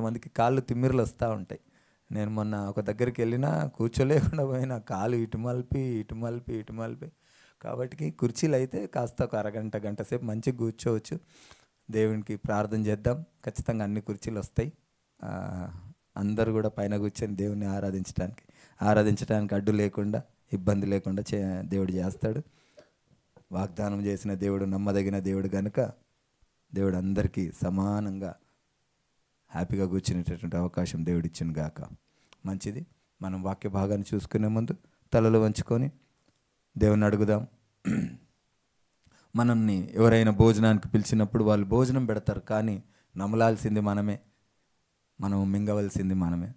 కొంతమందికి కాళ్ళు తిమ్మిర్లు వస్తూ ఉంటాయి. నేను మొన్న ఒక దగ్గరికి వెళ్ళినా కూర్చోలేకుండా పోయినా, కాలు ఇటు మలిపి ఇటు మలిపి ఇటు మలిపి. కాబట్టి కుర్చీలు అయితే కాస్త ఒక అరగంట గంట సేపు మంచిగా కూర్చోవచ్చు. దేవునికి ప్రార్థన చేద్దాం, ఖచ్చితంగా అన్ని కుర్చీలు వస్తాయి. అందరూ కూడా పైన కూర్చొని దేవుని ఆరాధించడానికి అడ్డు లేకుండా, ఇబ్బంది లేకుండా దేవుడు చేస్తాడు. వాగ్దానం చేసిన దేవుడు నమ్మదగిన దేవుడు కనుక దేవుడు అందరికీ సమానంగా హ్యాపీగా కూర్చునేటటువంటి అవకాశం దేవుడు ఇచ్చిన గాక. మంచిది. మనం వాక్య భాగాన్ని చూసుకునే ముందు తలలు వంచుకొని దేవుని అడుగుదాం. మనల్ని ఎవరైనా భోజనానికి పిలిచినప్పుడు వాళ్ళు భోజనం పెడతారు, కానీ నమలాల్సింది మనమే, మనం మింగవలసింది మనమే.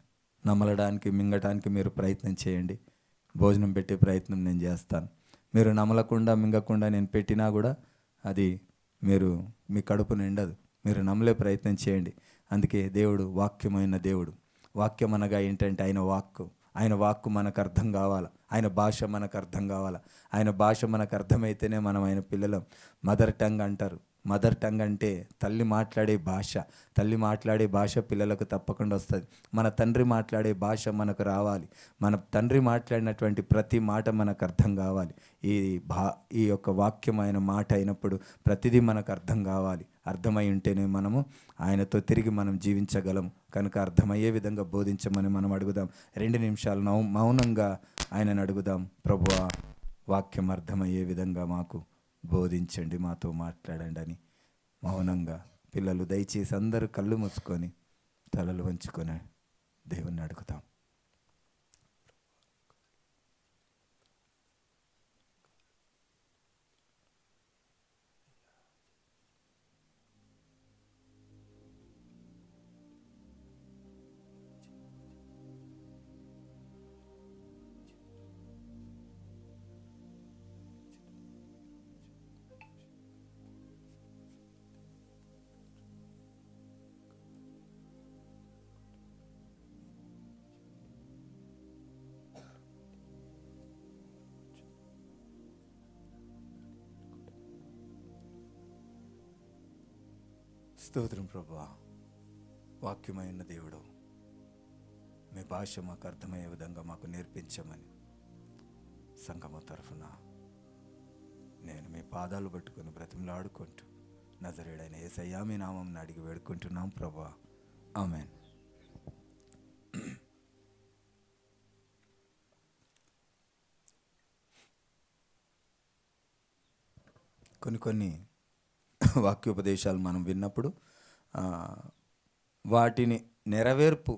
నమలడానికి మింగటానికి మీరు ప్రయత్నం చేయండి. భోజనం పెట్టే ప్రయత్నం నేను చేస్తాను. మీరు నమలకుండా మింగకుండా నేను పెట్టినా కూడా అది మీ కడుపు నిండదు. మీరు నమ్మలే ప్రయత్నం చేయండి. అందుకే దేవుడు వాక్యమైన దేవుడు. వాక్యం అనగా ఏంటంటే ఆయన వాక్కు మనకు అర్థం కావాలి. ఆయన భాష మనకు అర్థం కావాలి. ఆయన భాష మనకు అర్థమైతేనే మనం ఆయన పిల్లలం. మదర్ టంగ్ అంటారు. మదర్ టంగ్ అంటే తల్లి మాట్లాడే భాష పిల్లలకు తప్పకుండా వస్తుంది. మన తండ్రి మాట్లాడే భాష మనకు రావాలి. మన తండ్రి మాట్లాడినటువంటి ప్రతి మాట మనకు అర్థం కావాలి. ఈ యొక్క వాక్యం ఆయన మాట అయినప్పుడు ప్రతిదీ మనకు అర్థం కావాలి. అర్థమై ఉంటేనే మనము ఆయనతో తిరిగి మనం జీవించగలం. కనుక అర్థమయ్యే విధంగా బోధించమని మనం అడుగుదాం. 2 నిమిషాలు మౌనంగా ఆయనను అడుగుదాం. ప్రభువా, వాక్యం అర్థమయ్యే విధంగా మాకు బోధించండి, మాతో మాట్లాడండి అని మౌనంగా. పిల్లలు దయచేసి అందరూ కళ్ళు మూసుకొని తలలు వంచుకొని దేవుణ్ణి అడుగుతాం. స్తోత్రం ప్రభువా. వాక్యమైన దేవుడు, మీ భాష మాకు అర్థమయ్యే విధంగా మాకు నేర్పించమని సంఘము తరఫున నేను మీ పాదాలు పట్టుకొని బ్రతిమలాడుకుంటూ నజరేయుడైన యేసయ్యా మీ నామమున అడిగి వేడుకుంటున్నాం ప్రభువా. ఆమేన్. కొన్ని వాక్యోపదేశాలు మనం విన్నప్పుడు వాటిని నెరవేర్పు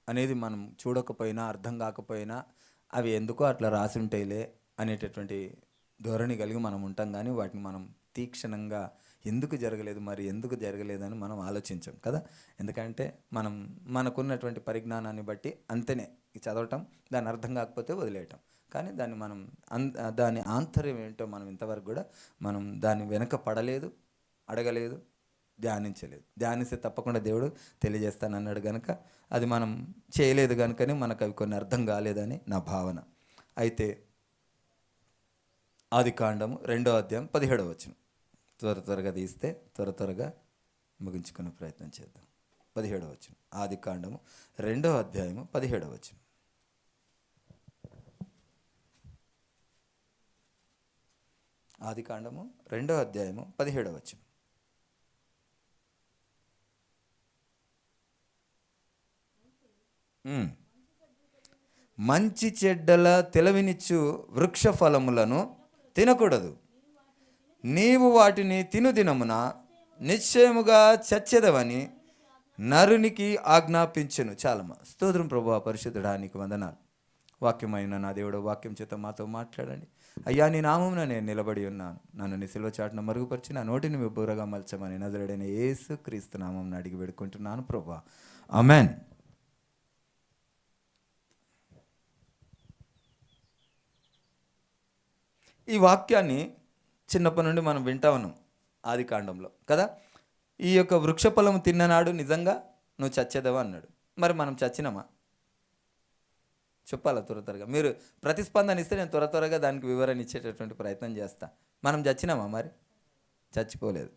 అనేది మనం చూడకపోయినా, అర్థం కాకపోయినా, అవి ఎందుకో అట్లా రాసి ఉంటాయిలే అనేటటువంటి ధోరణి కలిగి మనం ఉంటాం. కానీ వాటిని మనం తీక్షణంగా ఎందుకు జరగలేదని మనం ఆలోచించాం కదా. ఎందుకంటే మనకున్నటువంటి పరిజ్ఞానాన్ని బట్టి అంతనే చదవటం, దాని అర్థం కాకపోతే వదిలేయటం. కానీ దాని ఆంతర్యం ఏంటో మనం ఇంతవరకు కూడా మనం దాని వెనక పడలేదు, అడగలేదు, ధ్యానించలేదు. ధ్యానిస్తే తప్పకుండా దేవుడు తెలియజేస్తానన్నాడు కనుక అది మనం చేయలేదు కనుకనే మనకు అవి కొన్ని అర్థం కాలేదని నా భావన. అయితే ఆదికాండము 2వ అధ్యాయం 17వ వచనం త్వరగా తీస్తే త్వరగా ముగించుకునే ప్రయత్నం చేద్దాం. 17వ వచనం, ఆదికాండము 2వ అధ్యాయము 17వ వచనం. ఆదికాండము 2వ అధ్యాయము 17వ వచనం. మంచి చెడ్డల తెలివినిచ్చు వృక్ష ఫలములను తినకూడదు, నీవు వాటిని తినుదినమున నిశ్చయముగా చచ్చెదవని నరునికి ఆజ్ఞాపించెను. చాలమ్మా. స్తోత్రం ప్రభువా, పరిశుద్ధుడా, నీకు వందనాలు. వాక్యమైన నా దేవుడు, వాక్యం చేత మాతో మాట్లాడండి. అయ్యా, నీ నామమున నేను నిలబడి ఉన్నాను. నన్ను నీ సిలువ చాటున మరుగుపరిచి నా నోటిని మీ బూరగా మలచమని నజరేయుడైన యేసు క్రీస్తు నామమున అడిగి వేడుకుంటున్నాను ప్రభువా. ఆమేన్. ఈ వాక్యాన్ని చిన్నప్పటి నుండి మనం వింటా ఉన్నాం ఆదికాండంలో కదా. ఈ యొక్క వృక్షఫలము తిన్ననాడు నిజంగా నువ్వు చచ్చేదవా అన్నాడు. మరి మనం చచ్చినామా? చెప్పాలా త్వరగా. మీరు ప్రతిస్పందన ఇస్తే నేను త్వరగా దానికి వివరణ ఇచ్చేటటువంటి ప్రయత్నం చేస్తా. మనం చచ్చినామా? మరి చచ్చిపోలేదు.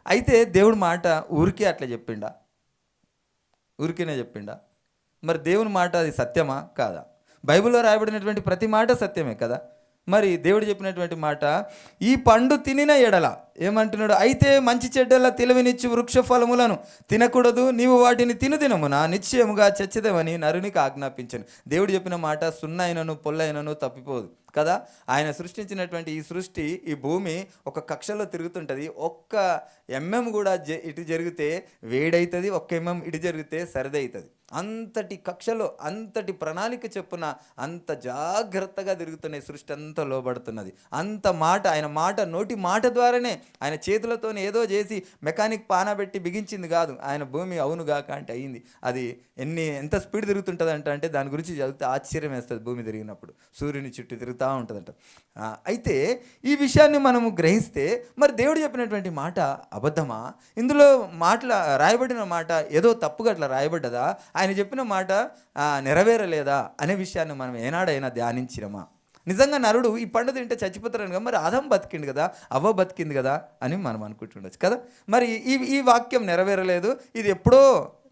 అయితే దేవుడు మాట ఊరికే అట్లా చెప్పిండా? ఊరికేనే చెప్పిండా? మరి దేవుని మాట అది సత్యమా కాదా? బైబిల్లో రాయబడినటువంటి ప్రతి మాట సత్యమే కదా. మరి దేవుడు చెప్పినటువంటి మాట, ఈ పండు తినిన ఎడల ఏమంటున్నాడు? అయితే మంచి చెడ్డల తెలివినిచ్చు వృక్ష ఫలములను తినకూడదు, నీవు వాటిని తినుదినమున నిశ్చయముగా చచ్చిదేవని నరునికి ఆజ్ఞాపించను. దేవుడు చెప్పిన మాట సున్నైనను పొల్లైనను తప్పిపోదు కదా. ఆయన సృష్టించినటువంటి ఈ సృష్టి, ఈ భూమి ఒక కక్షలో తిరుగుతుంటుంది. ఒక్క కూడా ఇటు జరిగితే వేడవుతుంది, ఒక్క ఇటు జరిగితే సరిదవుతుంది. అంతటి కక్షలో, అంతటి ప్రణాళిక చెప్పున అంత జాగ్రత్తగా తిరుగుతున్న సృష్టి అంతా లోబడుతున్నది. అంత మాట, ఆయన మాట, నోటి మాట ద్వారానే, ఆయన చేతులతో ఏదో చేసి మెకానిక్ పానబెట్టి బిగించింది కాదు. ఆయన భూమి అవునుగాక అంటే అయింది. అది ఎంత స్పీడ్ తిరుగుతుంటుంది అంటే దాని గురించి చదివితే ఆశ్చర్యం వేస్తుంది. భూమి తిరిగినప్పుడు సూర్యుని చుట్టూ తిరుగుతూ ఉంటుందంట. అయితే ఈ విషయాన్ని మనము గ్రహిస్తే, మరి దేవుడు చెప్పినటువంటి మాట అబద్ధమా? ఇందులో రాయబడిన మాట ఏదో తప్పుగా అట్లా రాయబడ్డదా? ఆయన చెప్పిన మాట నెరవేరలేదా అనే విషయాన్ని మనం ఏనాడైనా ధ్యానించినమా? నిజంగా నరుడు ఈ పండు తింటే చచ్చిపోతారని కదా, మరి ఆదం బతికింది కదా, అవ్వ బతికింది కదా అని మనం అనుకుంటుండొచ్చు కదా. మరి ఈ వాక్యం నెరవేరలేదు, ఇది ఎప్పుడో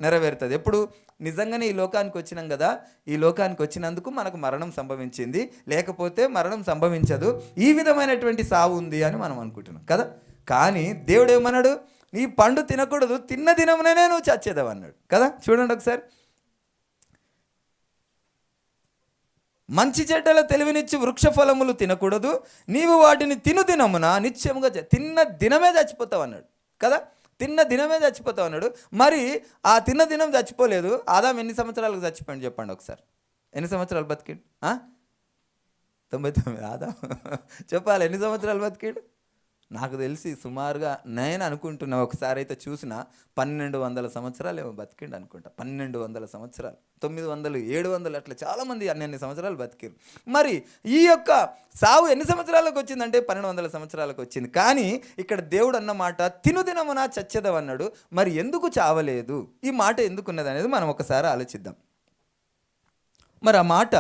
నెరవేరుతుంది. ఎప్పుడు? నిజంగానే ఈ లోకానికి వచ్చినాం కదా, ఈ లోకానికి వచ్చినందుకు మనకు మరణం సంభవించింది, లేకపోతే మరణం సంభవించదు. ఈ విధమైనటువంటి సావు ఉంది అని మనం అనుకుంటున్నాం కదా. కానీ దేవుడు ఏమన్నాడు? ఈ పండు తినకూడదు, తిన్న దినమునే నువ్వు చచ్చేదావు అన్నాడు కదా. చూడండి ఒకసారి, మంచి చెడ్డల తెలివినిచ్చి వృక్ష ఫలములు తినకూడదు, నీవు వాటిని తిను దినమున నిశ్చయముగా తిన్న దినమే చచ్చిపోతావు అన్నాడు కదా. తిన్న దినమే చచ్చిపోతావు అన్నాడు. మరి ఆ తిన్న దినం చచ్చిపోలేదు. ఆదాం ఎన్ని సంవత్సరాలకు చచ్చిపోయాడు చెప్పండి ఒకసారి? ఎన్ని సంవత్సరాలు బతికిండు? 99. ఆదాం చెప్పాలి, ఎన్ని సంవత్సరాలు బతికాడు? నాకు తెలిసి సుమారుగా నేను అనుకుంటున్నా, ఒకసారి అయితే చూసిన 1200 సంవత్సరాలు ఏమో బతికిండు అనుకుంటా. 1200 సంవత్సరాలు, 900, 700 అట్లా చాలామంది అన్ని సంవత్సరాలు బతికారు. మరి ఈ యొక్క సావు ఎన్ని సంవత్సరాలకు వచ్చిందంటే 1200 సంవత్సరాలకు వచ్చింది. కానీ ఇక్కడ దేవుడు అన్నమాట తినుదినమున చచ్చేదవన్నాడు. మరి ఎందుకు చావలేదు? ఈ మాట ఎందుకున్నది అనేది మనం ఒకసారి ఆలోచిద్దాం. మరి ఆ మాట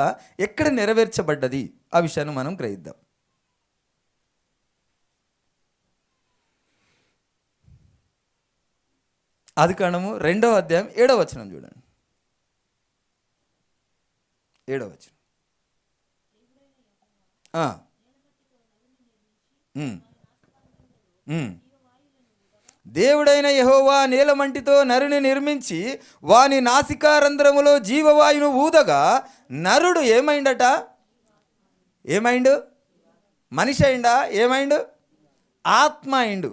ఎక్కడ నెరవేర్చబడ్డది? ఆ విషయాన్ని మనం గ్రహిద్దాం. ఆదికాండము 2వ అధ్యాయం 7వ వచనం చూడండి. 7వ వచనం. దేవుడైన యెహోవా నీలమంటితో నరుని నిర్మించి వాని నాసికారంధ్రములో జీవవాయును ఊదగా నరుడు ఏమైండట? ఏమైండు? మనిషి అయిండా? ఏమైండు? ఆత్మ అయిండు.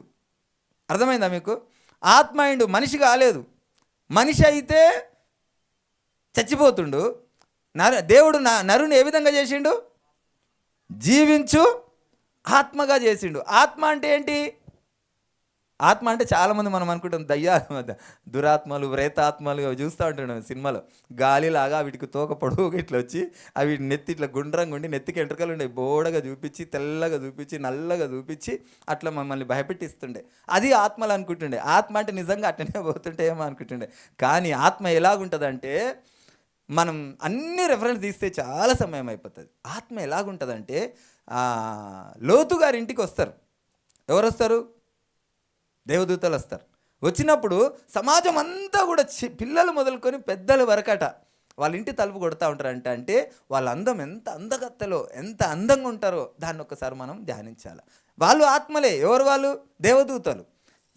అర్థమైందా మీకు? ఆత్మ అయిండు, మనిషి కాలేదు. మనిషి అయితే చచ్చిపోతుండు. దేవుడు నరుని ఏ విధంగా చేసిండు? జీవించు ఆత్మగా చేసిండు. ఆత్మ అంటే ఏంటి? ఆత్మ అంటే చాలామంది మనం అనుకుంటాం దయ్యాలు, దురాత్మలు, ప్రేతాత్మలు చూస్తూ ఉంటున్నాం సినిమాలో. గాలిలాగా వీటికి తోక పొడవుగా ఇట్లా వచ్చి అవి నెత్తి ఇట్లా గుండ్రంగా ఉండి నెత్తికి ఎంట్రకలు ఉండే బోడగా చూపించి, తెల్లగా చూపించి, నల్లగా చూపించి అట్లా మమ్మల్ని భయపెట్టిస్తుండే. అది ఆత్మలు అనుకుంటుండే. ఆత్మ అంటే నిజంగా అట్లనే పోతుంటే ఏమో అనుకుంటుండే. కానీ ఆత్మ ఎలాగుంటుందంటే, మనం అన్ని రెఫరెన్స్ తీస్తే చాలా సమయం అయిపోతుంది. ఆత్మ ఎలాగుంటుందంటే, లోతు గారి ఇంటికి వస్తారు. ఎవరు వస్తారు? దేవదూతలు వస్తారు. వచ్చినప్పుడు సమాజం అంతా కూడా పిల్లలు మొదలుకొని పెద్దల వరకట వాళ్ళ ఇంటి తలుపు కొడతా ఉంటారంట. అంటే వాళ్ళ అందం ఎంత అందగత్తలో, ఎంత అందంగా ఉంటారో దాన్ని ఒకసారి మనం ధ్యానించాలి. వాళ్ళు ఆత్మలే. ఎవరు వాళ్ళు? దేవదూతలు.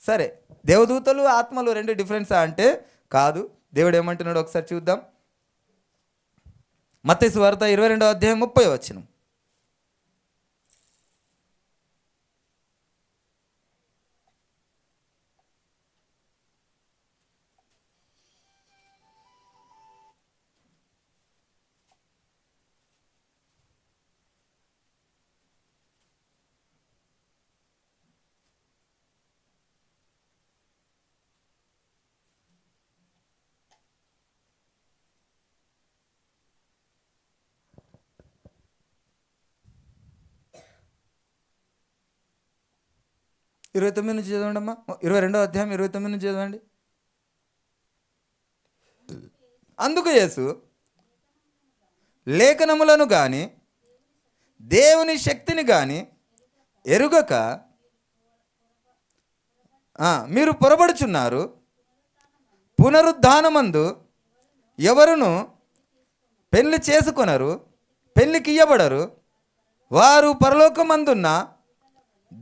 సరే, దేవదూతలు ఆత్మలు రెండు డిఫరెన్సా అంటే కాదు. దేవుడు ఏమంటున్నాడు ఒకసారి చూద్దాం. మత్తయి సువార్త 22వ అధ్యాయం 30వ వచనం. ఇరవై 29 నుంచి చదవండి అమ్మా. 22వ అధ్యాయం 29 నుంచి చదవండి. అందుకు యేసు లేఖనములను కానీ దేవుని శక్తిని కానీ ఎరుగక మీరు పొరబడుచున్నారు. పునరుద్ధానమందు ఎవరును పెళ్లి చేసుకొనరు, పెళ్లికి ఇయ్యబడరు, వారు పరలోకమందున్న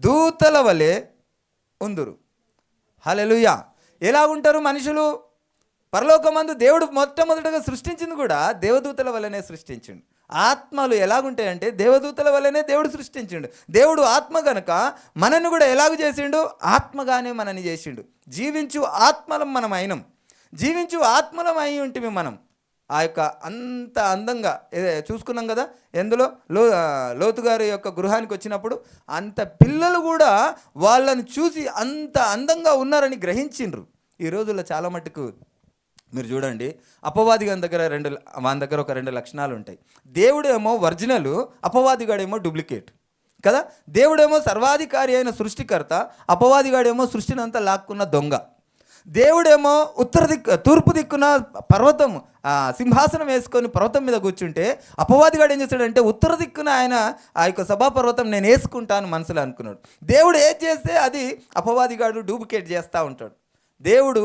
దూతల వలె ఉందురు. హల్లెలూయా. ఎలా ఉంటారు మనుషులు? పరలోకమందు దేవుడు మొట్టమొదటగా సృష్టించింది కూడా దేవదూతల వల్లనే సృష్టించిండు. ఆత్మలు ఎలాగుంటాయంటే దేవదూతల వల్లనే దేవుడు సృష్టించిండు. దేవుడు ఆత్మ గనుక మనల్ని కూడా ఎలాగ చేసిండు? ఆత్మగానే మనని చేసిండు. జీవించు ఆత్మలం మనం అయినం. జీవించు ఆత్మలం అయి ఉంటిమి మనం. ఆ యొక్క అంత అందంగా చూసుకున్నాం కదా. ఎందులో లోతు గారి యొక్క గృహానికి వచ్చినప్పుడు అంత పిల్లలు కూడా వాళ్ళని చూసి అంత అందంగా ఉన్నారని గ్రహించిండ్రు. ఈ రోజుల్లో చాలా మట్టుకు మీరు చూడండి, అపవాది గారి దగ్గర మన దగ్గర ఒక 2 లక్షణాలు ఉంటాయి. దేవుడేమో ఒరిజినల్, అపవాదిగాడేమో డూప్లికేట్ కదా. దేవుడేమో సర్వాధికారి అయిన సృష్టికర్త, అపవాదిగాడేమో సృష్టిని అంతా లాక్కున్న దొంగ. దేవుడేమో తూర్పు దిక్కున పర్వతం సింహాసనం వేసుకొని పర్వతం మీద కూర్చుంటే, అపవాదిగాడు ఏం చేస్తాడంటే ఉత్తర దిక్కున ఆయన ఆ యొక్క సభాపర్వతం నేను వేసుకుంటాను మనసులో అనుకున్నాడు. దేవుడు ఏది చేస్తే అది అపవాదిగాడు డూప్లికేట్ చేస్తూ ఉంటాడు. దేవుడు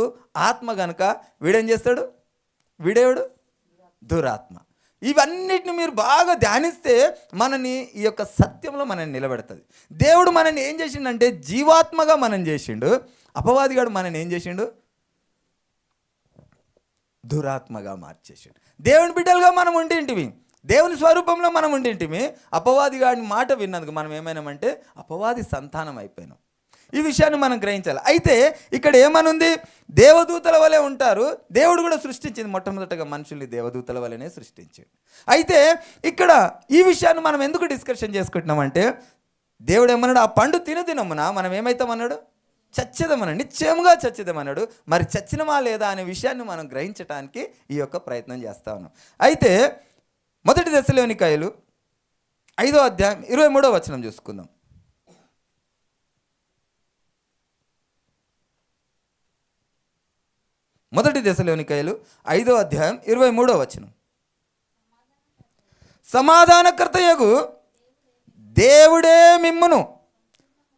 ఆత్మ గనక వీడేం చేస్తాడు? వీడేవుడు దురాత్మ. ఇవన్నిటిని మీరు బాగా ధ్యానిస్తే మనని ఈ యొక్క సత్యంలో మనని నిలబెడుతుంది. దేవుడు మనని ఏం చేసిండంటే జీవాత్మగా మనం చేసిండు. అపవాదిగాడు మనని ఏం చేసిండు? దురాత్మగా మార్చేసిండు. దేవుని బిడ్డలుగా మనం ఉండింటివి, దేవుని స్వరూపంలో మనం ఉండింటిమి. అపవాదిగాడి మాట విన్నందుకు మనం ఏమైనామంటే అపవాది సంతానం అయిపోయినాం. ఈ విషయాన్ని మనం గ్రహించాలి. అయితే ఇక్కడ ఏమనుంది? దేవదూతల వలె ఉంటారు. దేవుడు కూడా సృష్టించింది మొట్టమొదటగా మనుషుల్ని దేవదూతల వలెనే సృష్టించాడు. అయితే ఇక్కడ ఈ విషయాన్ని మనం ఎందుకు డిస్కషన్ చేసుకుంటున్నామంటే, దేవుడు ఏమన్నాడు? ఆ పండు తినమున మనం ఏమవుతామన్నాడు? చచ్చేదమన్నాడు, నిశ్చయముగా చచ్చేదమన్నాడు. మరి చచ్చినమా లేదా అనే విషయాన్ని మనం గ్రహించడానికి ఈ యొక్క ప్రయత్నం చేస్తా ఉన్నాం. అయితే 1 దశలోనికాయలు 5వ అధ్యాయం 23వ వచనం చూసుకుందాం. 1 దశలోనికాయలు 5వ అధ్యాయం 23వ వచనం. సమాధానకర్తయగు దేవుడే మిమ్మును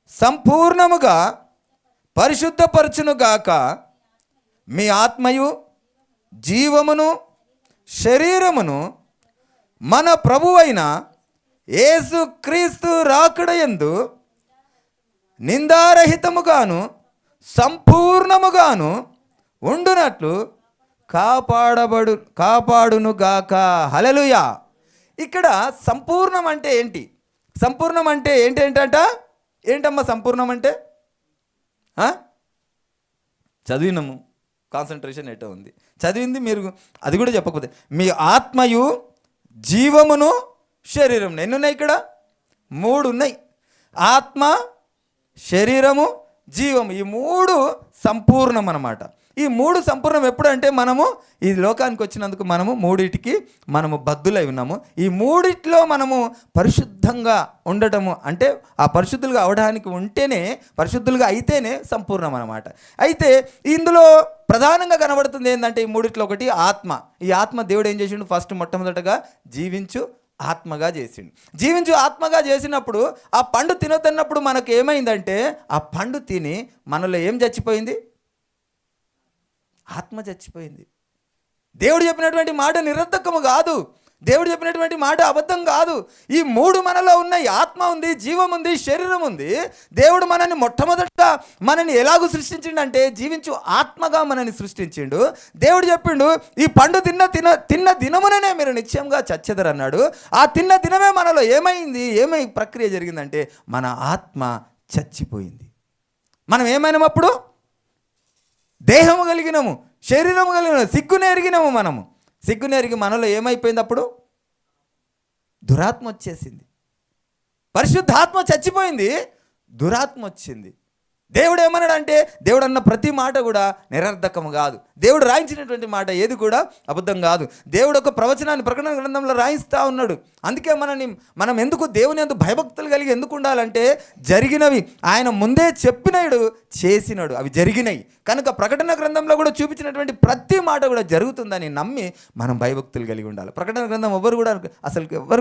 సంపూర్ణముగా పరిశుద్ధపరచునుగాక, మీ ఆత్మయు జీవమును శరీరమును మన ప్రభువైన యేసుక్రీస్తు రాకడయందు నిందారహితముగాను సంపూర్ణముగాను ఉండునట్లు కాపాడునుగాక. హల్లెలూయా. ఇక్కడ సంపూర్ణం అంటే ఏంటి? సంపూర్ణం అంటే ఏంటమ్మా సంపూర్ణం అంటే? చదివినాము, కాన్సన్ట్రేషన్ ఎటో ఉంది, చదివింది మీరు అది కూడా చెప్పకపోతే. మీ ఆత్మయు జీవమును శరీరం. ఎన్ని ఉన్నాయి ఇక్కడ? 3 ఉన్నాయి. ఆత్మ, శరీరము, జీవము. ఈ 3 సంపూర్ణం అన్నమాట. ఈ 3 సంపూర్ణం ఎప్పుడంటే మనము ఈ లోకానికి వచ్చినందుకు మనము 3టికి మనము బద్దులై ఉన్నాము. ఈ 3టిలో మనము పరిశుద్ధంగా ఉండటము అంటే ఆ పరిశుద్ధులుగా అవడానికి ఉంటేనే, పరిశుద్ధులుగా అయితేనే సంపూర్ణం అన్నమాట. అయితే ఇందులో ప్రధానంగా కనబడుతుంది ఏంటంటే ఈ 3టిలో ఒకటి ఆత్మ. ఈ ఆత్మ దేవుడు ఏం చేసిండు? ఫస్ట్ మొట్టమొదటగా జీవించు ఆత్మగా చేసిండు. జీవించు ఆత్మగా చేసినప్పుడు ఆ పండు తినొద్దన్నప్పుడు మనకు ఏమైందంటే ఆ పండు తిని మనలో ఏం చచ్చిపోయింది? ఆత్మ చచ్చిపోయింది. దేవుడు చెప్పినటువంటి మాట నిరర్థకము కాదు. దేవుడు చెప్పినటువంటి మాట అబద్ధం కాదు. ఈ 3 మనలో ఉన్నాయి. ఆత్మ ఉంది, జీవం ఉంది, శరీరం ఉంది. దేవుడు మనల్ని మొట్టమొదటిగా మనల్ని ఎలాగూ సృష్టించిండంటే జీవించు ఆత్మగా మనల్ని సృష్టించిండు. దేవుడు చెప్పిండు, ఈ పండు తిన్న దినముననే మీరు నిశ్చయంగా చచ్చెదరు అన్నాడు. ఆ తిన్న దినమే మనలో ఏమై ప్రక్రియ జరిగిందంటే మన ఆత్మ చచ్చిపోయింది. మనం ఏమైనామప్పుడు? దేహము కలిగినము, శరీరము కలిగిన, సిగ్గునెరిగినము. మనము సిగ్గునెరిగి మనలో ఏమైపోయింది? అప్పుడు దురాత్మ వచ్చేసింది. పరిశుద్ధాత్మ చచ్చిపోయింది, దురాత్మ వచ్చింది. దేవుడు ఏమన్నాడంటే దేవుడు అన్న ప్రతి మాట కూడా నిరర్థకము కాదు. దేవుడు రాయించినటువంటి మాట ఏది కూడా అబద్ధం కాదు. దేవుడు ఒక ప్రవచనాన్ని ప్రకటన గ్రంథంలో రాయిస్తూ ఉన్నాడు. అందుకే మనం ఎందుకు దేవుని యందు భయభక్తులు కలిగి ఎందుకు ఉండాలంటే జరిగినవి ఆయన ముందే చెప్పినాడు, చేసినాడు, అవి జరిగినాయి కనుక ప్రకటన గ్రంథంలో కూడా చూపించినటువంటి ప్రతి మాట కూడా జరుగుతుందని నమ్మి మనం భయభక్తులు కలిగి ఉండాలి. ప్రకటన గ్రంథం ఎవరు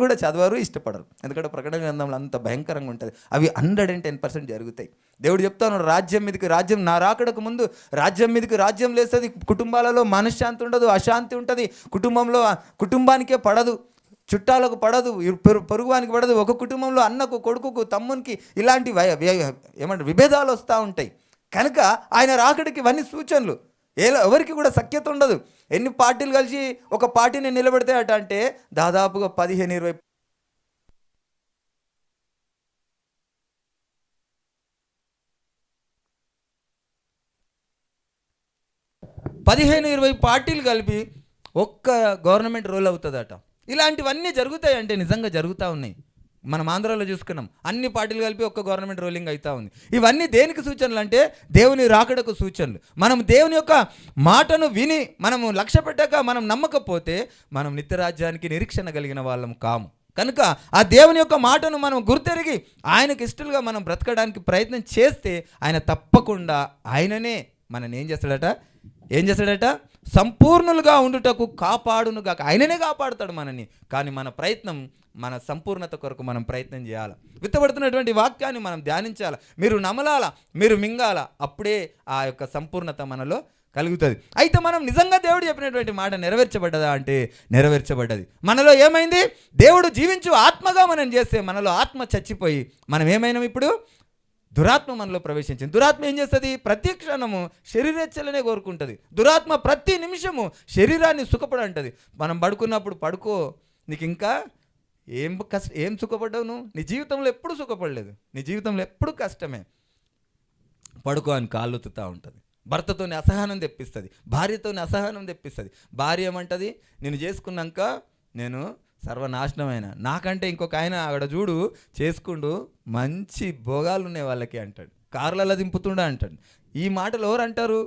కూడా చదవరు, ఇష్టపడరు. ఎందుకంటే ప్రకటన గ్రంథంలో అంత భయంకరంగా ఉంటుంది. అవి 110% జరుగుతాయి. దేవుడు చెప్తాను, రాజ్యం నా రాకడకు ముందు రాజ్యం మీదకి రాజ్యం లేస్తుంది, కుటుంబాలలో మనశ్శాంతి ఉండదు, అశాంతి ఉంటుంది. కుటుంబానికే పడదు, చుట్టాలకు పడదు, పొరుగువానికి పడదు. ఒక కుటుంబంలో అన్నకు, కొడుకుకు, తమ్మునికి ఇలాంటి ఏమంటారు విభేదాలు వస్తూ ఉంటాయి. కనుక ఆయన రాకడికి ఇవన్నీ సూచనలు. ఎవరికి కూడా సఖ్యత ఉండదు. ఎన్ని పార్టీలు కలిసి ఒక పార్టీని నిలబెడతాయట అంటే దాదాపుగా 15-20 పార్టీలు కలిపి ఒక్క గవర్నమెంట్ రోల్ అవుతుందట. ఇలాంటివన్నీ జరుగుతాయంటే నిజంగా జరుగుతూ ఉన్నాయి. మనం ఆంధ్రాలో చూసుకున్నాం, అన్ని పార్టీలు కలిపి ఒక్క గవర్నమెంట్ రోలింగ్ అవుతూ ఉంది. ఇవన్నీ దేనికి సూచనలు అంటే దేవుని రాకడకు సూచనలు. మనం దేవుని యొక్క మాటను విని మనము లక్ష్య పెట్టాక మనం నమ్మకపోతే మనం నిత్యరాజ్యానికి నిరీక్షణ కలిగిన వాళ్ళం కాము. కనుక ఆ దేవుని యొక్క మాటను మనం గుర్తెరిగి ఆయనకి ఇష్టలుగా మనం బ్రతకడానికి ప్రయత్నం చేస్తే ఆయన తప్పకుండా ఆయననే మనని ఏం చేస్తాడట సంపూర్ణులుగా ఉండుటకు కాపాడునుగా. ఆయననే కాపాడుతాడు మనని. కానీ మన ప్రయత్నం, మన సంపూర్ణత కొరకు మనం ప్రయత్నం చేయాలి. విత్తబడుతున్నటువంటి వాక్యాన్ని మనం ధ్యానించాలి. మీరు నమలాల, మీరు మింగాల, అప్పుడే ఆ యొక్క సంపూర్ణత మనలో కలుగుతుంది. అయితే మనం నిజంగా దేవుడు చెప్పినటువంటి మాట నెరవేర్చబడ్డదా అంటే నెరవేర్చబడ్డది. మనలో ఏమైంది? దేవుడు జీవించు ఆత్మగా మనం చేస్తే మనలో ఆత్మ చచ్చిపోయి మనం ఏమైనాం? ఇప్పుడు దురాత్మ మనలో ప్రవేశించింది. దురాత్మ ఏం చేస్తుంది? ప్రతి క్షణము శరీరేచ్ఛలనే కోరుకుంటుంది. దురాత్మ ప్రతి నిమిషము శరీరాన్ని సుఖపడంటది. మనం పడుకున్నప్పుడు పడుకో, నీకు ఇంకా ఏం సుఖపడ్డావు నువ్వు? నీ జీవితంలో ఎప్పుడు సుఖపడలేదు, నీ జీవితంలో ఎప్పుడు కష్టమే. పడుకో అని కాళ్ళొత్తుతూ ఉంటుంది. భర్తతోని అసహనం తెప్పిస్తుంది, భార్యతోని అసహనం తెప్పిస్తుంది. భార్య ఏమంటుంది? నేను చేసుకున్నాక నేను సర్వనాశనమైన, నాకంటే ఇంకొక ఆయన అక్కడ చూడు చేసుకుంటూ మంచి భోగాలు ఉన్నాయి వాళ్ళకి అంటాడు, కార్లలో దింపుతుండా అంటాడు. ఈ మాటలు ఎవరు అంటారు?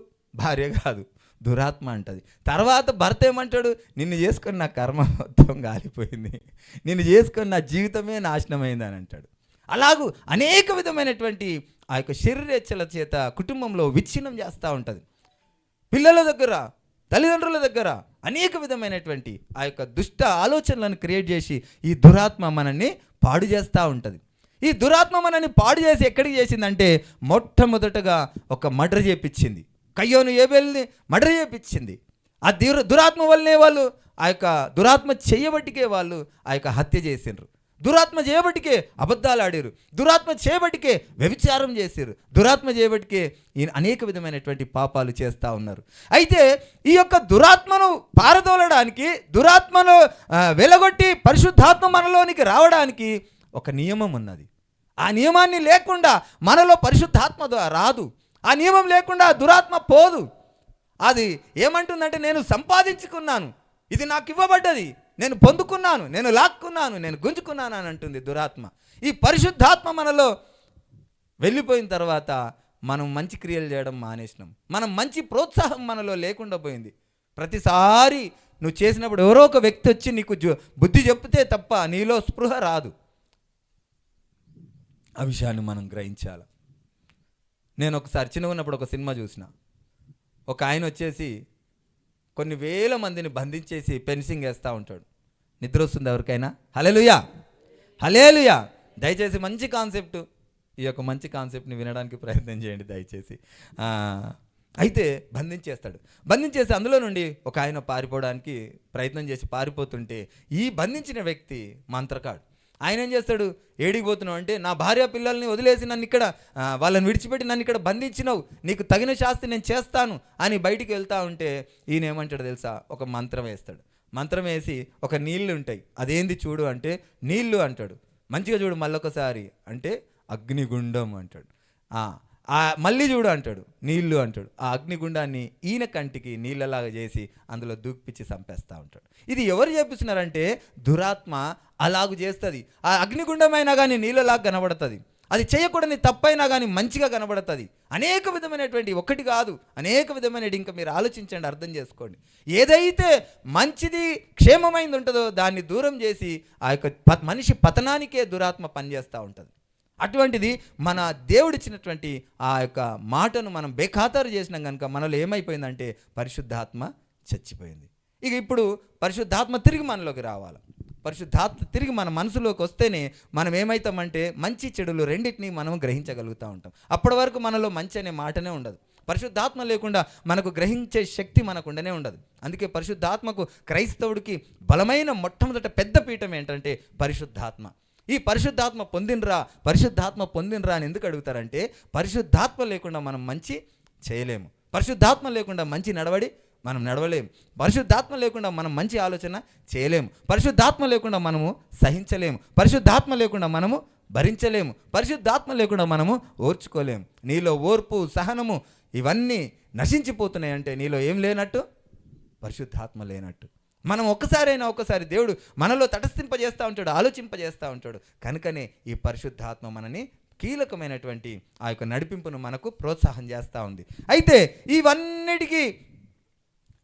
భార్య కాదు, దురాత్మ అంటది. తర్వాత భర్త ఏమంటాడు? నిన్ను చేసుకొని నా కర్మ మొత్తం గాలిపోయింది, నిన్ను చేసుకొని నా జీవితమే నాశనమైంది అని అంటాడు. అలాగూ అనేక విధమైనటువంటి ఆ యొక్క శరీరేచ్ఛల చేత కుటుంబంలో విచ్ఛిన్నం చేస్తూ ఉంటుంది. పిల్లల దగ్గర, తల్లిదండ్రుల దగ్గర అనేక విధమైనటువంటి ఆ యొక్క దుష్ట ఆలోచనలను క్రియేట్ చేసి ఈ దురాత్మ మనల్ని పాడు చేస్తూ ఉంటుంది. ఈ దురాత్మ మనల్ని పాడు చేసి ఎక్కడికి చేసిందంటే మొట్టమొదటగా ఒక మర్డర్ చేపించింది. కయ్యోను ఏబేల్ని మర్డర్ చేపించింది. ఆ దురాత్మ వల్లనే వాళ్ళు ఆ యొక్క దురాత్మ చేయబట్టికే వాళ్ళు ఆ యొక్క హత్య చేసిండ్రు. దురాత్మ చేయబట్టికే అబద్ధాలు ఆడారు. దురాత్మ చేయబట్టికే వ్యభిచారం చేశారు. దురాత్మ చేయబట్టికే అనేక విధమైనటువంటి పాపాలు చేస్తూ ఉన్నారు. అయితే ఈ యొక్క దురాత్మను పారదోలడానికి, దురాత్మను వెలగొట్టి పరిశుద్ధాత్మ మనలోనికి రావడానికి ఒక నియమం ఉన్నది. ఆ నియమాన్ని లేకుండా మనలో పరిశుద్ధాత్మ రాదు. ఆ నియమం లేకుండా దురాత్మ పోదు. అది ఏమంటుందంటే నేను సంపాదించుకున్నాను, ఇది నాకు ఇవ్వబడ్డది, నేను పొందుకున్నాను, నేను లాక్కున్నాను, నేను గుంజుకున్నాను అని అంటుంది దురాత్మ. ఈ పరిశుద్ధాత్మ మనలో వెళ్ళిపోయిన తర్వాత మనం మంచి క్రియలు చేయడం మానేసినాం. మనం మంచి ప్రోత్సాహం మనలో లేకుండా పోయింది. ప్రతిసారి నువ్వు చేసినప్పుడు ఎవరో ఒక వ్యక్తి వచ్చి నీకు బుద్ధి చెప్తే తప్ప నీలో స్పృహ రాదు. ఆ విషయాన్ని మనం గ్రహించాలి. నేను ఒకసారి చిన్నగా ఉన్నప్పుడు ఒక సినిమా చూసిన. ఒక ఆయన వచ్చేసి కొన్ని వేల మందిని బంధించేసి పెన్సింగ్ వేస్తూ ఉంటాడు. నిద్ర వస్తుంది ఎవరికైనా? హల్లెలూయా, హల్లెలూయా. దయచేసి మంచి కాన్సెప్ట్, ఈ యొక్క మంచి కాన్సెప్ట్ని వినడానికి ప్రయత్నం చేయండి దయచేసి. అయితే బంధించేసి అందులో నుండి ఒక ఆయన పారిపోవడానికి ప్రయత్నం చేసి పారిపోతుంటే ఈ బంధించిన వ్యక్తి మంత్రకాడు. ఆయన ఏం చేస్తాడు? ఏడికి పోతున్నావు అంటే, నా భార్య పిల్లల్ని వదిలేసి నన్ను ఇక్కడ వాళ్ళని విడిచిపెట్టి నన్ను ఇక్కడ బంధించినావు, నీకు తగిన శాస్తి నేను చేస్తాను అని బయటికి వెళ్తా ఉంటే ఈయన ఏమంటాడు తెలుసా? ఒక మంత్రం వేస్తాడు. మంత్రం వేసి ఒక నీళ్ళు ఉంటాయి, అదేంది చూడు అంటే నీళ్ళు అంటాడు. మంచిగా చూడు మళ్ళొకసారి అంటే అగ్నిగుండం అంటాడు. మళ్ళీ చూడు అంటాడు, నీళ్ళు అంటాడు. ఆ అగ్నిగుండాన్ని ఈయన కంటికి నీళ్ళలాగా చేసి అందులో దూకిపిచ్చి చంపేస్తూ ఉంటాడు. ఇది ఎవరు చేపిస్తున్నారంటే దురాత్మ అలాగూ చేస్తుంది. ఆ అగ్నిగుండమైనా కానీ నీళ్ళలాగా కనబడుతుంది. అది చేయకూడని తప్పైనా కానీ మంచిగా కనబడుతుంది. అనేక విధమైనటువంటి, ఒకటి కాదు అనేక విధమైనటువంటి, ఇంకా మీరు ఆలోచించండి, అర్థం చేసుకోండి. ఏదైతే మంచిది క్షేమమైంది ఉంటుందో దాన్ని దూరం చేసి ఆ యొక్క మనిషి పతనానికే దురాత్మ పనిచేస్తూ ఉంటుంది. అటువంటిది మన దేవుడిచ్చినటువంటి ఆ యొక్క మాటను మనం బేఖాతరు చేసినాం కనుక మనలో ఏమైపోయిందంటే పరిశుద్ధాత్మ చచ్చిపోయింది. ఇక ఇప్పుడు పరిశుద్ధాత్మ తిరిగి మనలోకి రావాలి. పరిశుద్ధాత్మ తిరిగి మన మనసులోకి వస్తేనే మనం ఏమవుతామంటే మంచి చెడులు రెండింటినీ మనం గ్రహించగలుగుతూ ఉంటాం. అప్పటి వరకు మనలో మంచి అనే మాటనే ఉండదు. పరిశుద్ధాత్మ లేకుండా మనకు గ్రహించే శక్తి మనకు ఉండనే ఉండదు. అందుకే పరిశుద్ధాత్మకు క్రైస్తవుడికి బలమైన మొట్టమొదట పెద్ద పీఠం ఏంటంటే పరిశుద్ధాత్మ. ఈ పరిశుద్ధాత్మ పొందినరా అని ఎందుకు అడుగుతారంటే, పరిశుద్ధాత్మ లేకుండా మనం మంచి చేయలేము, పరిశుద్ధాత్మ లేకుండా మంచి నడవడి మనం నడవలేము, పరిశుద్ధాత్మ లేకుండా మనం మంచి ఆలోచన చేయలేము, పరిశుద్ధాత్మ లేకుండా మనము సహించలేము, పరిశుద్ధాత్మ లేకుండా మనము భరించలేము, పరిశుద్ధాత్మ లేకుండా మనము ఓర్చుకోలేము. నీలో ఓర్పు, సహనము ఇవన్నీ నశించిపోతున్నాయి అంటే నీలో ఏం లేనట్టు? పరిశుద్ధాత్మ లేనట్టు. మనం ఒక్కసారి దేవుడు మనలో తటస్థింపజేస్తూ ఉంటాడు, ఆలోచింపజేస్తూ ఉంటాడు. కనుకనే ఈ పరిశుద్ధాత్మ మనని కీలకమైనటువంటి ఆ యొక్క నడిపింపును మనకు ప్రోత్సాహం చేస్తూ ఉంది. అయితే ఇవన్నిటికీ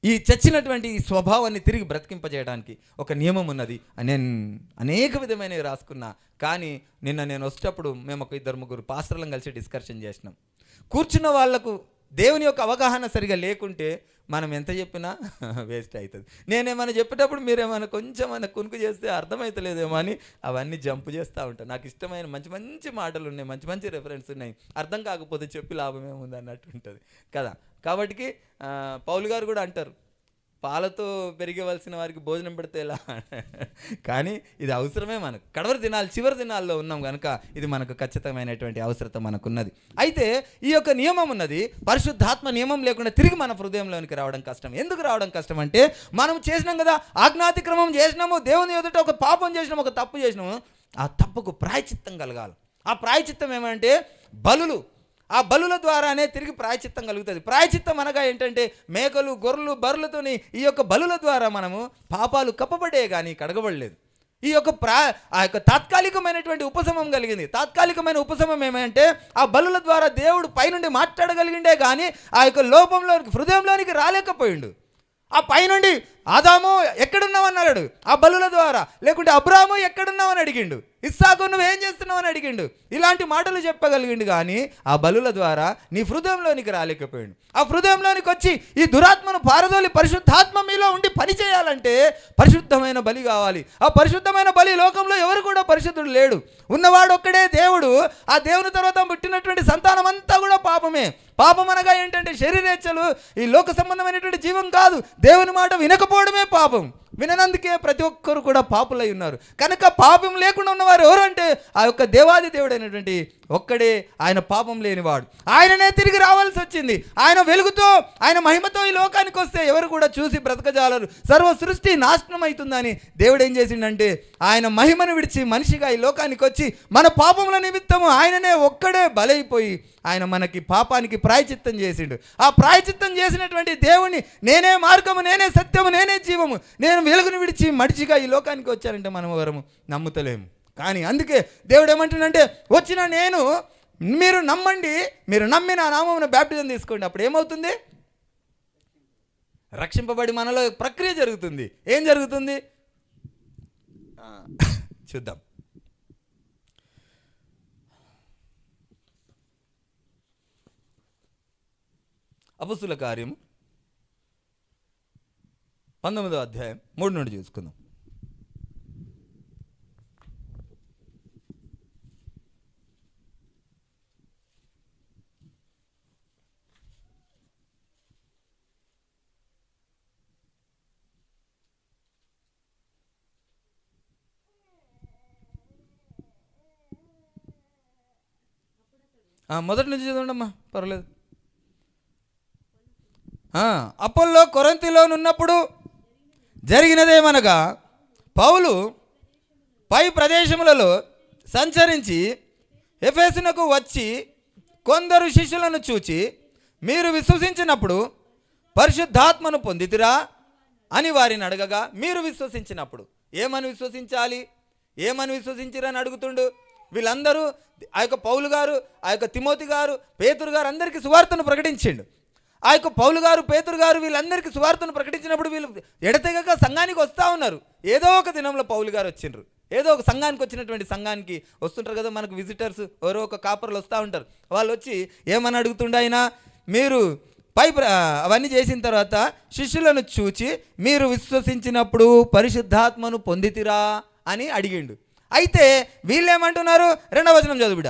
ఈ చచ్చినటువంటి ఈ స్వభావాన్ని తిరిగి బ్రతికింపజేయడానికి ఒక నియమం ఉన్నది. నేను అనేక విధమైనవి రాసుకున్నా, కానీ నిన్న నేను వచ్చేటప్పుడు మేము ఒక 2-3 పాస్టర్లను కలిసి డిస్కషన్ చేసినాం. కూర్చున్న వాళ్లకు దేవుని యొక్క అవగాహన సరిగా లేకుంటే మనం ఎంత చెప్పినా వేస్ట్ అవుతుంది. నేనేమైనా చెప్పేటప్పుడు మీరేమైనా కొంచెం కునుకు చేస్తే అర్థమవుతలేదేమో అని అవన్నీ జంప్ చేస్తూ ఉంటాను. నాకు ఇష్టమైన మంచి మంచి మాటలు ఉన్నాయి, మంచి మంచి రెఫరెన్స్ ఉన్నాయి, అర్థం కాకపోతే చెప్పి లాభం ఏముంది అన్నట్టు ఉంటుంది కదా. కాబట్టి పౌలు గారు కూడా అంటారు, పాలతో పెరిగవలసిన వారికి భోజనం పెడితే ఎలా. కానీ ఇది అవసరమే మనకు. చివరి దినాల్లో ఉన్నాం కనుక ఇది మనకు ఖచ్చితమైనటువంటి అవసరత మనకున్నది. అయితే ఈ యొక్క నియమం ఉన్నది, పరిశుద్ధాత్మ నియమం లేకుండా తిరిగి మన హృదయంలోనికి రావడం కష్టం. ఎందుకు రావడం కష్టం అంటే, మనం చేసినాం కదా, ఆజ్ఞాతిక్రమం చేసినాము, దేవుని ఎదుట ఒక పాపం చేసినాము, ఒక తప్పు చేసినాము, ఆ తప్పుకు ప్రాయచిత్తం కలగాలి. ఆ ప్రాయచిత్తం ఏమంటే బలులు. ఆ బలుల ద్వారానే తిరిగి ప్రాయచిత్తం కలుగుతుంది. ప్రాయచిత్తం అనగా ఏంటంటే మేకలు, గొర్రెలు, బర్రెలతోని ఈ యొక్క బలుల ద్వారా మనము పాపాలు కప్పబడే కానీ కడగబడలేదు. ఈ యొక్క ఆ యొక్క తాత్కాలికమైనటువంటి ఉపశమం కలిగింది. తాత్కాలికమైన ఉపశమం ఏమంటే ఆ బలుల ద్వారా దేవుడు పైనుండి మాట్లాడగలిగిండే కానీ ఆ యొక్క హృదయంలోనికి రాలేకపోయిండు. ఆ పైనుండి ఆదాము ఎక్కడున్నావు అన్నాడు ఆ బలుల ద్వారా, లేకుంటే అబ్రాహాము ఎక్కడున్నావు అని అడిగిండు, ఇస్సాకు నువ్వేం చేస్తున్నావు అని అడిగిండు. ఇలాంటి మాటలు చెప్పగలిగిండు కానీ ఆ బలుల ద్వారా నీ హృదయంలోనికి రాలేకపోయాడు. ఆ హృదయంలోనికి వచ్చి ఈ దురాత్మను పారదోలి పరిశుద్ధాత్మ మీలో ఉండి పని చేయాలంటే పరిశుద్ధమైన బలి కావాలి. ఆ పరిశుద్ధమైన బలి లోకంలో ఎవరు కూడా పరిశుద్ధుడు లేడు, ఉన్నవాడు ఒక్కడే దేవుడు. ఆ దేవుని తర్వాత పుట్టినటువంటి సంతానం అంతా కూడా పాపమే. పాపం అనగా ఏంటంటే శరీరేచ్ఛలు, ఈ లోక సంబంధమైనటువంటి జీవం కాదు. దేవుని మాట వినకపోవడమే పాపం. విననందుకే ప్రతి ఒక్కరు కూడా పాపులై ఉన్నారు. కనుక పాపం లేకుండా ఉన్నవారు ఎవరు అంటే ఆ యొక్క దేవాది దేవుడైనటువంటి ఒక్కడే, ఆయన పాపం లేనివాడు. ఆయననే తిరిగి రావాల్సి వచ్చింది. ఆయన వెలుగుతో, ఆయన మహిమతో ఈ లోకానికి వస్తే ఎవరు కూడా చూసి బ్రతకజాలరు, సర్వ సృష్టి నాశనం అవుతుందని దేవుడు ఏం చేసిండంటే ఆయన మహిమను విడిచి మనిషిగా ఈ లోకానికి వచ్చి మన పాపముల నిమిత్తము ఆయననే ఒక్కడే బలైపోయి ఆయన మనకి పాపానికి ప్రాయచిత్తం చేసిండు. ఆ ప్రాయచిత్తం చేసినటువంటి దేవుని నేనే మార్గము, నేనే సత్యము, నేనే జీవము, నేను వెలుగును విడిచి మడిచిగా ఈ లోకానికి వచ్చారంటే మనం ఎవరము నమ్ముతలేము. కానీ అందుకే దేవుడు ఏమంటుందంటే, వచ్చిన నేను మీరు నమ్మండి, మీరు నమ్మి నా నామమున బ్యాప్టిజం తీసుకోండి. అప్పుడు ఏమవుతుంది? రక్షింపబడి మనలో ప్రక్రియ జరుగుతుంది. ఏం జరుగుతుంది చూద్దాం. అపొస్తలుల కార్యము 19వ అధ్యాయం 3 నుండి చూసుకుందాం. మొదటి నుంచి చదవండమ్మా, పర్వాలేదు. అపోల్లో కొరింథీలోనున్నప్పుడు జరిగినదేమనగా, పౌలు పై ప్రదేశములలో సంచరించి ఎఫెసునకు వచ్చి కొందరు శిష్యులను చూచి, మీరు విశ్వసించినప్పుడు పరిశుద్ధాత్మను పొందితిరా అని వారిని అడగగా, మీరు విశ్వసించినప్పుడు ఏమని విశ్వసించాలి, ఏమని విశ్వసించిరని అడుగుతుండు. వీళ్ళందరూ ఆ యొక్క పౌలు గారు, ఆ యొక్క తిమోతి గారు, పేతురు గారు అందరికీ సువార్తను ప్రకటించిండు. ఆ యొక్క పౌలు గారు, పేతురు గారు వీళ్ళందరికీ సువార్తను ప్రకటించినప్పుడు వీళ్ళు ఎడతెగక సంఘానికి వస్తూ ఉన్నారు. ఏదో ఒక దినంలో పౌలు గారు వచ్చిండ్రు. ఏదో ఒక సంఘానికి వచ్చినటువంటి సంఘానికి వస్తుంటారు కదా మనకు విజిటర్స్, ఎవరో ఒక కాపర్లు వస్తూ ఉంటారు. వాళ్ళు వచ్చి ఏమని అడుగుతుండే, ఆయన మీరు అవన్నీ చేసిన తర్వాత శిష్యులను చూచి మీరు విశ్వసించినప్పుడు పరిశుద్ధాత్మను పొందితిరా అని అడిగిండు. అయితే వీళ్ళేమంటున్నారు, 2వ వచనం చదువు బిడ్డ.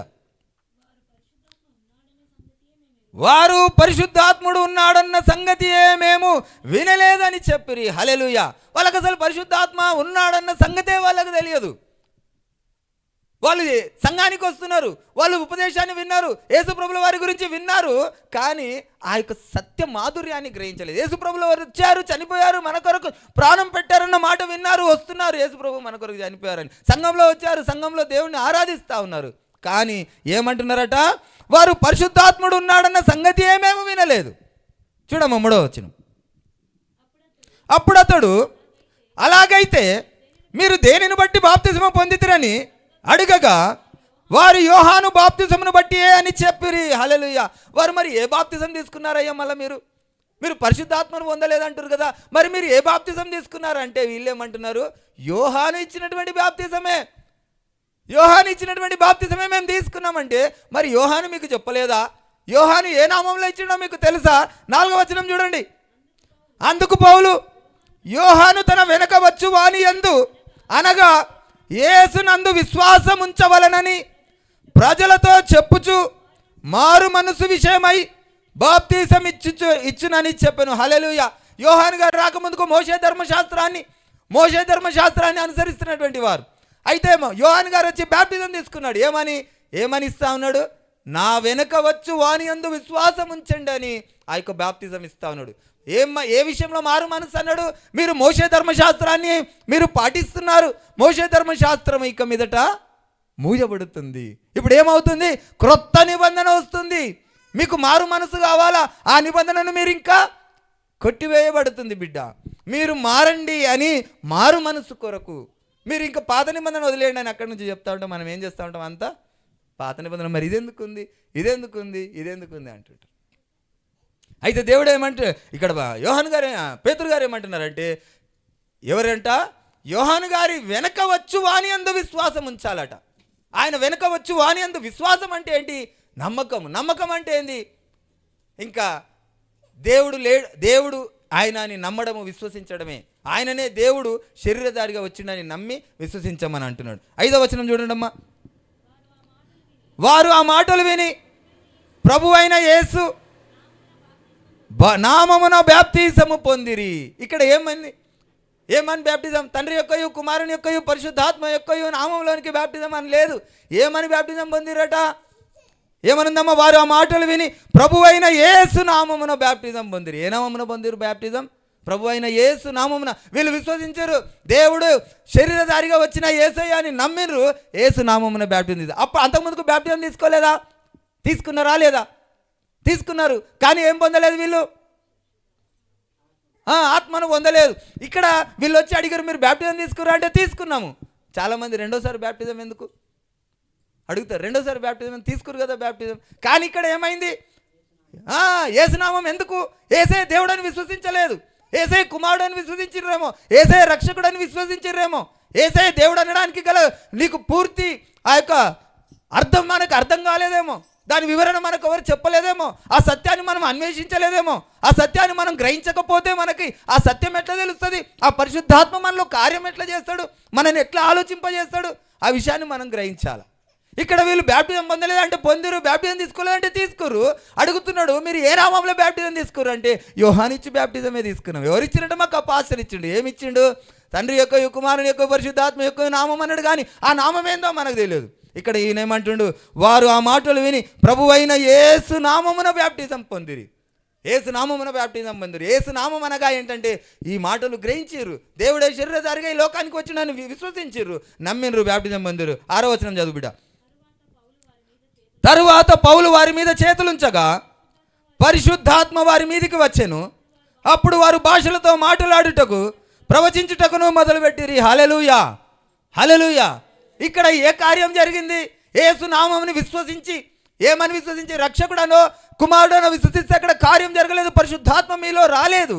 వారు పరిశుద్ధాత్ముడు ఉన్నాడన్న సంగతి మేము వినలేదని చెప్పిరి. హల్లెలూయా. వాళ్ళకి అసలు పరిశుద్ధాత్మ ఉన్నాడన్న సంగతే వాళ్ళకి తెలియదు. వాళ్ళు సంఘానికి వస్తున్నారు, వాళ్ళు ఉపదేశాన్ని విన్నారు, యేసుప్రభుల వారి గురించి విన్నారు, కానీ ఆ యొక్క సత్య మాధుర్యాన్ని గ్రహించలేదు. యేసుప్రభుల వారు వచ్చారు, చనిపోయారు, మన కొరకు ప్రాణం పెట్టారన్న మాట విన్నారు, వస్తున్నారు, యేసుప్రభు మన కొరకు చనిపోయారని సంఘంలో వచ్చారు, సంఘంలో దేవుణ్ణి ఆరాధిస్తూ ఉన్నారు. కానీ ఏమంటున్నారట? వారు పరిశుద్ధాత్ముడు ఉన్నాడన్న సంగతి ఏమేమి వినలేదు. చూడమ్మ 3వ వచనం. అప్పుడు అతడు, అలాగైతే మీరు దేనిని బట్టి బాప్తిస్మం పొందితిరని అడగగా వారు యోహాను బాప్తిజమును బట్టి అని చెప్పిరి. హల్లెలూయా. వారు మరి ఏ బాప్తిజం తీసుకున్నారయ్యా? మళ్ళీ మీరు పరిశుద్ధాత్మను పొందలేదంటారు కదా, మరి మీరు ఏ బాప్తిజం తీసుకున్నారంటే వీళ్ళేమంటున్నారు? యోహాను ఇచ్చినటువంటి బాప్తిజమే, యోహాను ఇచ్చినటువంటి బాప్తిజమే మేము తీసుకున్నామంటే మరి యోహాను మీకు చెప్పలేదా? యోహాను ఏ నామంలో ఇచ్చిండో మీకు తెలుసా? 4వ వచనం చూడండి. అందుకు పౌలు, యోహాను తన వెనక వచ్చు వాని యందు అనగా యేసునందు విశ్వాసం ఉంచవలనని ప్రజలతో చెప్పుచు మారు మనసు విషయమై బాప్తిసం ఇచ్చునని చెప్పాను. హల్లెలూయా. యోహాను గారు రాకముందుకు మోషే ధర్మశాస్త్రాన్ని అనుసరిస్తున్నటువంటి వారు. అయితే యోహాను గారు వచ్చి బాప్తిజం తీసుకున్నాడు. ఏమని ఇస్తా ఉన్నాడు? నా వెనక వచ్చు వాని యందు విశ్వాసం ఉంచండి అని ఆ యొక్క బాప్తిజం ఇస్తా ఉన్నాడు. ఏ విషయంలో మారు మనసు అన్నాడు? మీరు మోషే ధర్మశాస్త్రాన్ని మీరు పాటిస్తున్నారు, మోషే ధర్మశాస్త్రం ఇక మీదట మూయబడుతుంది. ఇప్పుడు ఏమవుతుంది? క్రొత్త నిబంధన వస్తుంది. మీకు మారు మనసు కావాలా? ఆ నిబంధనను మీరు ఇంకా కొట్టివేయబడుతుంది. బిడ్డ, మీరు మారండి అని మారు మనసు కొరకు మీరు ఇంకా పాత నిబంధన వదిలేయండి అని అక్కడి నుంచి చెప్తా ఉంటాం. మనం ఏం చేస్తూ ఉంటాం? అంతా పాత నిబంధన, మరి ఇదెందుకుంది అంటుంటారు. అయితే దేవుడు ఏమంటే ఇక్కడ యోహాను గారు పేతురు గారు ఏమంటున్నారంటే, ఎవరంట? యోహాను గారి వెనక వచ్చు వాని యందు విశ్వాసం ఉంచాలట. ఆయన వెనక వచ్చు వాని యందు విశ్వాసం అంటే ఏంటి? నమ్మకం అంటే ఏంది? ఇంకా దేవుడు ఆయన అని నమ్మడము, విశ్వసించడమే. ఆయననే దేవుడు శరీరధారిగా వచ్చిండని నమ్మి విశ్వసించమని అంటున్నాడు. 5వ వచనం చూడండి అమ్మా. వారు ఆ మాటలు విని ప్రభు అయిన యేసు నామమున బాప్తిసము పొందిరి. ఇక్కడ ఏమని బాప్టిజం? తండ్రి యొక్కయు కుమారుని యొక్కయు పరిశుద్ధాత్మ యొక్కయు నామంలోనికి బాప్టిజం అని లేదు. ఏమని బాప్టిజం పొందిరట? ఏమనుందమ్మా? వారు ఆ మాటలు విని ప్రభు అయిన యేసు నామమున బాప్టిజం పొందిరి. ఏ నామమున పొందిరు బాప్టిజం? ప్రభు అయిన యేసు నామమున. వీళ్ళు విశ్వసించారు, దేవుడు శరీరధారిగా వచ్చిన యేసయ్య అని నమ్మిరు, యేసు నామమున బాప్టిజం. అప్పుడు అంతకుముందుకు బాప్టిజం తీసుకోలేదా? తీసుకున్నారా లేదా? తీసుకున్నారు. కానీ ఏం పొందలేదు వీళ్ళు? ఆత్మను పొందలేదు. ఇక్కడ వీళ్ళు వచ్చి అడిగారు, మీరు బ్యాప్టిజం తీసుకురా అంటే తీసుకున్నాము. చాలామంది రెండోసారి బ్యాప్టిజం ఎందుకు అడుగుతారు? రెండోసారి బ్యాప్టిజం తీసుకురు కదా బ్యాప్టిజం. కానీ ఇక్కడ ఏమైంది? యేసునామం ఎందుకు? యేసే దేవుడని విశ్వసించలేదు, యేసే కుమారుడని విశ్వసించిర్రేమో, యేసే రక్షకుడని విశ్వసించిర్రేమో. యేసే దేవుడు అనడానికి గల నీకు పూర్తి ఆ యొక్క అర్థం మనకు అర్థం కాలేదేమో, దాని వివరణ మనకు ఎవరు చెప్పలేదేమో, ఆ సత్యాన్ని మనం అన్వేషించలేదేమో, ఆ సత్యాన్ని మనం గ్రహించకపోతే మనకి ఆ సత్యం ఎట్లా తెలుస్తుంది? ఆ పరిశుద్ధాత్మ మనలో కార్యం ఎట్లా చేస్తాడు? మనని ఎట్లా ఆలోచింపజేస్తాడు? ఆ విషయాన్ని మనం గ్రహించాలి. ఇక్కడ వీళ్ళు బ్యాప్టిజం పొందలేదంటే పొందిరు, బ్యాప్టిజం తీసుకోలేదంటే తీసుకురు. అడుగుతున్నాడు, మీరు ఏ నామంలో బ్యాప్టిజం తీసుకురు అంటే యోహాను ఇచ్చి బ్యాప్టిజమే తీసుకున్నాం. ఎవరిచ్చినట్టు? మాకు పాస్టర్ ఇచ్చిండు. ఏమి ఇచ్చిండు? తండ్రి యొక్క కుమారుని యొక్క పరిశుద్ధాత్మ యొక్క నామం అన్నాడు. కానీ ఆ నామం ఏందో మనకు తెలియదు. ఇక్కడ ఈయన ఏమంటుండు? వారు ఆ మాటలు విని ప్రభు అయిన యేసు నామమున బ్యాప్టిజం పొందిరి. యేసు నామమున బ్యాప్టిజం పొందిరి. యేసు నామం అనగా ఏంటంటే ఈ మాటలు గ్రహించిర్రు, దేవుడే శరీరధారిగా ఈ లోకానికి వచ్చినని విశ్వసించిర్రు, నమ్మిర్రు, బ్యాప్టిజం పొందిరు. 6వ వచనం చదువు బిడ్డ. తరువాత పౌలు వారి మీద చేతులుంచగా పరిశుద్ధాత్మ వారి మీదికి వచ్చెను. అప్పుడు వారు భాషలతో మాట్లాడుటకు ప్రవచించుటకును మొదలుపెట్టిరి. హల్లెలూయా, హల్లెలూయా. ఇక్కడ ఏ కార్యం జరిగింది? యేసు నామముని విశ్వసించి, ఏమని విశ్వసించి? రక్షకుడనో కుమారుడనో విశ్వసిస్తే అక్కడ కార్యం జరగలేదు, పరిశుద్ధాత్మ మీలో రాలేదు.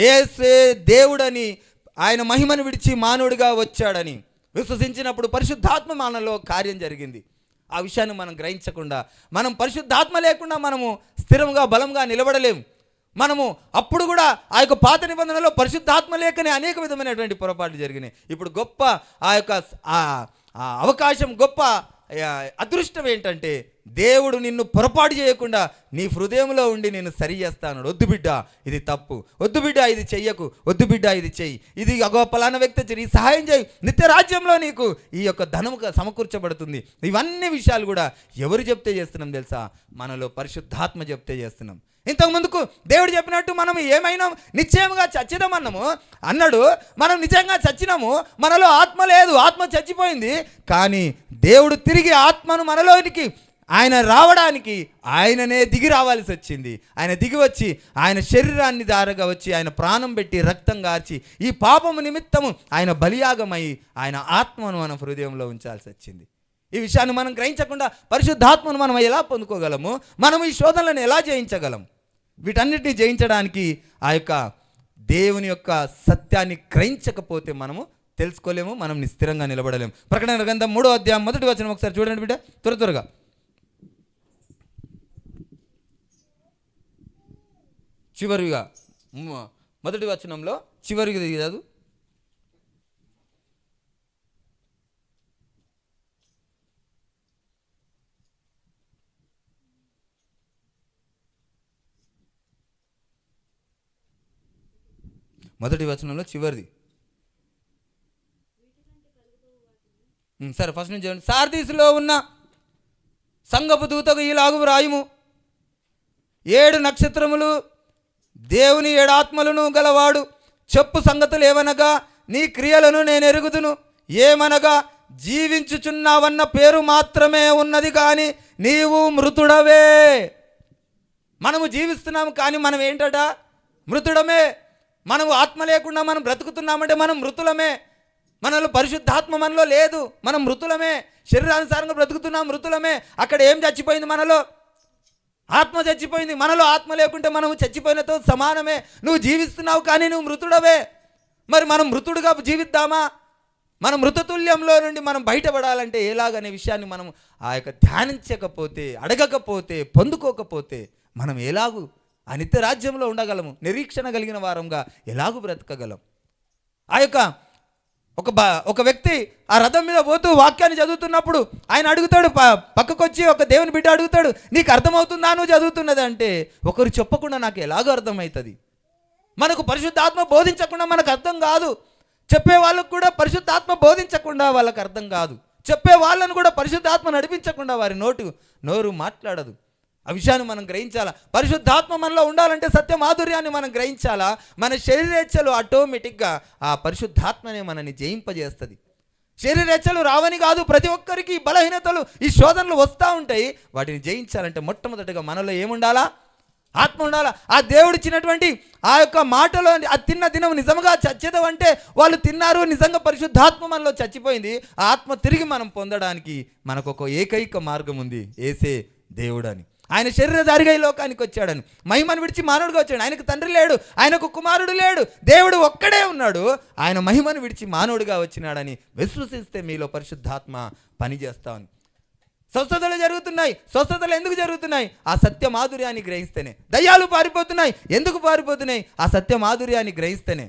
యేసే దేవుడని, ఆయన మహిమను విడిచి మానవుడిగా వచ్చాడని విశ్వసించినప్పుడు పరిశుద్ధాత్మ మనలో కార్యం జరిగింది. ఆ విషయాన్ని మనం గ్రహించకుండా, మనం పరిశుద్ధాత్మ లేకుండా మనము స్థిరంగా బలంగా నిలబడలేము. మనము అప్పుడు కూడా ఆ యొక్క పాత నిబంధనలో పరిశుద్ధాత్మ లేకనే అనేక విధమైనటువంటి పొరపాట్లు జరిగినాయి. ఇప్పుడు గొప్ప ఆ యొక్క అవకాశం, గొప్ప అదృష్టం ఏంటంటే దేవుడు నిన్ను పొరపాటు చేయకుండా నీ హృదయంలో ఉండి నేను సరి చేస్తాను. వద్దు బిడ్డ ఇది తప్పు, వద్దు బిడ్డ ఇది చెయ్యకు, వద్దు బిడ్డ ఇది చెయ్యి, ఇది అగో పలానా వ్యక్తి చెయ్యి, సహాయం చేయి, నిత్య రాజ్యంలో నీకు ఈ యొక్క ధనము సమకూర్చబడుతుంది. ఇవన్నీ విషయాలు కూడా ఎవరు చెప్తే చేస్తున్నాం తెలుసా? మనలో పరిశుద్ధాత్మ చెప్తే చేస్తున్నాం. ఇంతకు ముందుకు దేవుడు చెప్పినట్టు మనం ఏమైనా నిశ్చయంగా చచ్చిదామన్నాము అన్నాడు. మనం నిజంగా చచ్చినాము, మనలో ఆత్మ లేదు, ఆత్మ చచ్చిపోయింది. కానీ దేవుడు తిరిగి ఆత్మను మనలోనికి ఆయన రావడానికి ఆయననే దిగి రావాల్సి వచ్చింది. ఆయన దిగి వచ్చి ఆయన శరీరాన్ని దారగా వచ్చి ఆయన ప్రాణం పెట్టి రక్తం గార్చి ఈ పాపము నిమిత్తము ఆయన బలియాగమై ఆయన ఆత్మను మన హృదయంలో ఉంచాల్సి వచ్చింది. ఈ విషయాన్ని మనం గ్రహించకుండా పరిశుద్ధాత్మను మనం ఎలా పొందుకోగలము? మనం ఈ శోధనలను ఎలా జయించగలం? వీటన్నిటిని జయించడానికి ఆ యొక్క దేవుని యొక్క సత్యాన్ని గ్రహించకపోతే మనము తెలుసుకోలేము, మనం స్థిరంగా నిలబడలేము. ప్రకటన గ్రంథం 3వ అధ్యాయం 1వ వచనం ఒకసారి చూడండి బిడ్డ, త్వరగా. చివరిగా 1వ వచనంలో చివరిగా చదువు. మొదటి వచనంలో చివరిది. సరే ఫస్ట్ నుంచి చూడండి. సార్దీసులో ఉన్న సంఘపు దూతకు ఈలాగు వ్రాయుము, 7 నక్షత్రములు దేవుని 7 ఆత్మలను గలవాడు చెప్పు సంగతులు ఏవనగా, నీ క్రియలను నేను ఎరుగుదును. ఏమనగా, జీవించుచున్నావన్న పేరు మాత్రమే ఉన్నది కానీ నీవు మృతుడవే. మనము జీవిస్తున్నాము కానీ మనం ఏంటట? మృతుడమే. మనము ఆత్మ లేకుండా మనం బ్రతుకుతున్నామంటే మనం మృతులమే. మనలో పరిశుద్ధాత్మ మనలో లేదు, మనం మృతులమే. శరీరానుసారంగా బ్రతుకుతున్నాం, మృతులమే. అక్కడ ఏం చచ్చిపోయింది? మనలో ఆత్మ చచ్చిపోయింది. మనలో ఆత్మ లేకుంటే మనము చచ్చిపోయినతో సమానమే. నువ్వు జీవిస్తున్నావు కానీ నువ్వు మృతుడవే. మరి మనం మృతుడుగా జీవిద్దామా? మన మృతతుల్యంలో నుండి మనం బయటపడాలంటే ఎలాగనే విషయాన్ని మనం ఆ యొక్క ధ్యానించకపోతే, అడగకపోతే, పొందుకోకపోతే మనం ఎలాగూ ఆ నిత్య రాజ్యంలో ఉండగలము? నిరీక్షణ కలిగిన వారంగా ఎలాగూ బ్రతకగలం? ఆ యొక్క ఒక వ్యక్తి ఆ రథం మీద పోతూ వాక్యాన్ని చదువుతున్నప్పుడు ఆయన అడుగుతాడు, పక్కకు వచ్చి ఒక దేవుని బిడ్డ అడుగుతాడు, నీకు అర్థమవుతుందా నువ్వు చదువుతున్నది అంటే? ఒకరు చెప్పకుండా నాకు ఎలాగో అర్థమవుతుంది? మనకు పరిశుద్ధాత్మ బోధించకుండా మనకు అర్థం కాదు. చెప్పే వాళ్ళకు కూడా పరిశుద్ధాత్మ బోధించకుండా వాళ్ళకు అర్థం కాదు. చెప్పే వాళ్ళను కూడా పరిశుద్ధాత్మ నడిపించకుండా వారి నోరు మాట్లాడదు. ఆ విషయాన్ని మనం గ్రహించాలా. పరిశుద్ధాత్మ మనలో ఉండాలంటే సత్య మాధుర్యాన్ని మనం గ్రహించాలా. మన శరీరేచ్ఛలు ఆటోమేటిక్గా ఆ పరిశుద్ధాత్మనే మనని జయింపజేస్తుంది. శరీరేచ్ఛలు రావని కాదు, ప్రతి ఒక్కరికి బలహీనతలు, ఈ శోధనలు వస్తూ ఉంటాయి. వాటిని జయించాలంటే మొట్టమొదటిగా మనలో ఏముండాలా? ఆత్మ ఉండాలా. ఆ దేవుడిచ్చినటువంటి ఆ యొక్క మాటలో ఆ తిన్న దినం నిజంగా చచ్చేది అంటే వాళ్ళు తిన్నారు, నిజంగా పరిశుద్ధాత్మ మనలో చచ్చిపోయింది. ఆ ఆత్మ తిరిగి మనం పొందడానికి మనకు ఒక ఏకైక మార్గం ఉంది, యేసే దేవుడని. ఆయన శరీరధారిగా ఈ లోకానికి వచ్చాడని, మహిమను విడిచి మానవుడిగా వచ్చాడు. ఆయనకు తండ్రి లేడు, ఆయనకు కుమారుడు లేడు, దేవుడు ఒక్కడే ఉన్నాడు. ఆయన మహిమను విడిచి మానవుడిగా వచ్చినాడని విశ్వసిస్తే మీలో పరిశుద్ధాత్మ పనిచేస్తామని. స్వస్థతలు జరుగుతున్నాయి. స్వస్థతలు ఎందుకు జరుగుతున్నాయి? ఆ సత్య మాధుర్యాన్ని గ్రహిస్తేనే. దయ్యాలు పారిపోతున్నాయి. ఎందుకు పారిపోతున్నాయి? ఆ సత్య మాధుర్యాన్ని గ్రహిస్తేనే.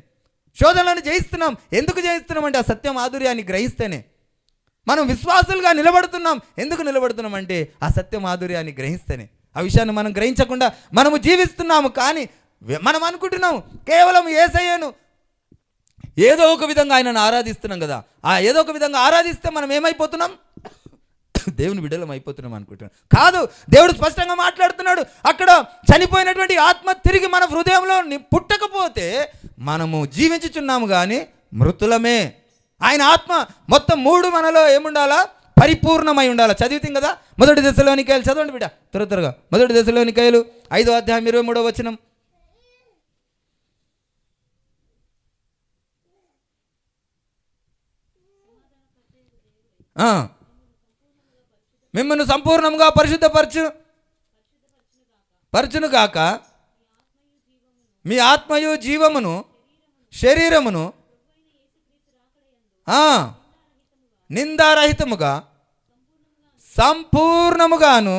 శోధనలను జయిస్తున్నాం. ఎందుకు జయిస్తున్నాం అంటే ఆ సత్య మాధుర్యాన్ని గ్రహిస్తేనే. మనం విశ్వాసులుగా నిలబడుతున్నాం. ఎందుకు నిలబడుతున్నాం అంటే ఆ సత్య మాధుర్యాన్ని గ్రహిస్తేనే. ఆ విషయాన్ని మనం గ్రహించకుండా మనము జీవిస్తున్నాము. కానీ మనం అనుకుంటున్నాం కేవలం యేసయ్యను ఏదో ఒక విధంగా ఆయనను ఆరాధిస్తున్నాం కదా. ఆ ఏదో ఒక విధంగా ఆరాధిస్తే మనం ఏమైపోతున్నాం? దేవుని బిడ్డలం అయిపోతున్నాం అనుకుంటున్నాం. కాదు, దేవుడు స్పష్టంగా మాట్లాడుతున్నాడు. అక్కడ చనిపోయినటువంటి ఆత్మ తిరిగి మన హృదయంలో పుట్టకపోతే మనము జీవించుచున్నాము కానీ మృతులమే. ఆయన ఆత్మ మొత్తం 3 మనలో ఏముండాలా? పరిపూర్ణమై ఉండాలా. చదివితే కదా. 1 దశలోనికాయలు చదవండి బిడ్డ త్వరగా. 1 దశలోనికాయలు 5వ అధ్యాయం 23వ వచనం. మిమ్మల్ని సంపూర్ణంగా పరచును గాక, మీ ఆత్మయు జీవమును శరీరమును నిందారహితముగా సంపూర్ణముగాను.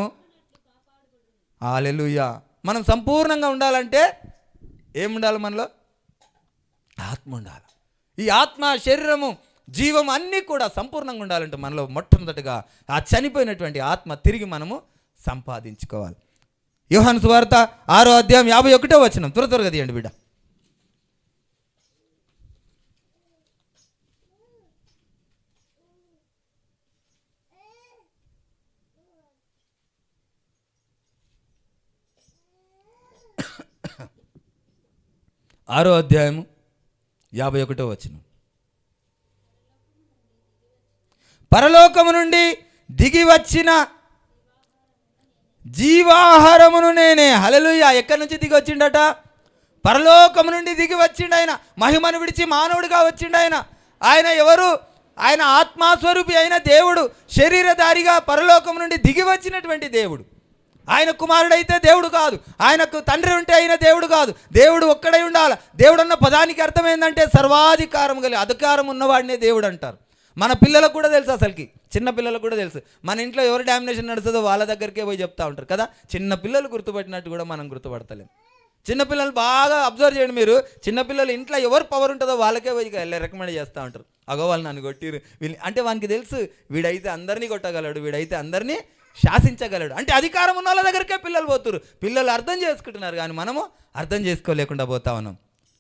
హల్లెలూయా. మనం సంపూర్ణంగా ఉండాలంటే ఏముండాలి? మనలో ఆత్మ ఉండాలి. ఈ ఆత్మ శరీరము జీవం అన్నీ కూడా సంపూర్ణంగా ఉండాలంటే మనలో మొట్టమొదటిగా ఆ చనిపోయినటువంటి ఆత్మ తిరిగి మనము సంపాదించుకోవాలి. యోహాను సువార్త 6వ అధ్యాయం 51వ వచనం, త్వరగా తీయండి బిడ్డ. ఆరో అధ్యాయము 51వ వచనం. పరలోకము నుండి దిగి వచ్చిన జీవాహారమును నేనే. హల్లెలూయా. ఎక్కడి నుంచి దిగి వచ్చిండట? పరలోకము నుండి దిగి వచ్చిండు ఆయన. మహిమను విడిచి మానవుడిగా వచ్చిండు ఆయన. ఆయన ఎవరు? ఆయన ఆత్మస్వరూపి అయిన దేవుడు, శరీరధారిగా పరలోకం నుండి దిగి వచ్చినటువంటి దేవుడు. ఆయన కుమారుడైతే దేవుడు కాదు, ఆయనకు తండ్రి ఉంటే అయిన దేవుడు కాదు, దేవుడు ఒక్కడై ఉండాలి. దేవుడు అన్న పదానికి అర్థం ఏంటంటే సర్వాధికారం కలిగి అధికారం ఉన్నవాడినే దేవుడు అంటారు. మన పిల్లలకు కూడా తెలుసు, అసలుకి చిన్న పిల్లలకు కూడా తెలుసు. మన ఇంట్లో ఎవరు డామినేషన్ నడుస్తుందో వాళ్ళ దగ్గరికే పోయి చెప్తా ఉంటారు కదా. చిన్న పిల్లలు గుర్తుపట్టినట్టు కూడా మనం గుర్తుపడతలేం. చిన్నపిల్లలు బాగా అబ్జర్వ్ చేయండి మీరు. చిన్నపిల్లలు ఇంట్లో ఎవరు పవర్ ఉంటుందో వాళ్ళకే పోయి రికమెండ్ చేస్తూ ఉంటారు. అగో వాళ్ళు నన్ను కొట్టిరు వీళ్ళు అంటే వానికి తెలుసు వీడైతే అందరినీ కొట్టగలడు, వీడైతే అందరినీ శాసించగలడు. అంటే అధికారం ఉన్న వాళ్ళ దగ్గరికే పిల్లలు పోతున్నారు. పిల్లలు అర్థం చేసుకుంటున్నారు కానీ మనము అర్థం చేసుకోలేకుండా పోతా ఉన్నాం.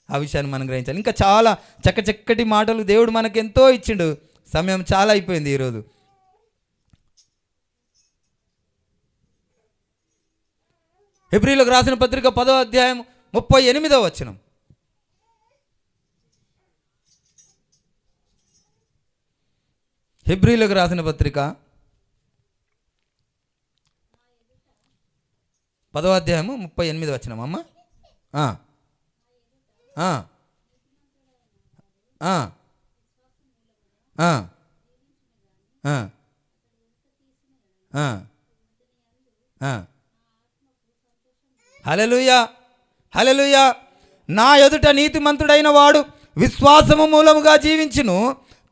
ఆ విషయాన్ని మనం గ్రహించాలి. ఇంకా చాలా చక్కటి మాటలు దేవుడు మనకు ఎంతో ఇచ్చిండు. సమయం చాలా అయిపోయింది ఈరోజు. హెబ్రీయులకు రాసిన పత్రిక 10వ అధ్యాయం 38వ వచనం. హెబ్రీయులకు రాసిన పత్రిక 10వ అధ్యాయము 38వ వచనం. అమ్మ హల్లెలూయా, హల్లెలూయా. నా ఎదుట నీతిమంతుడైన వాడు విశ్వాసము మూలముగా జీవించును,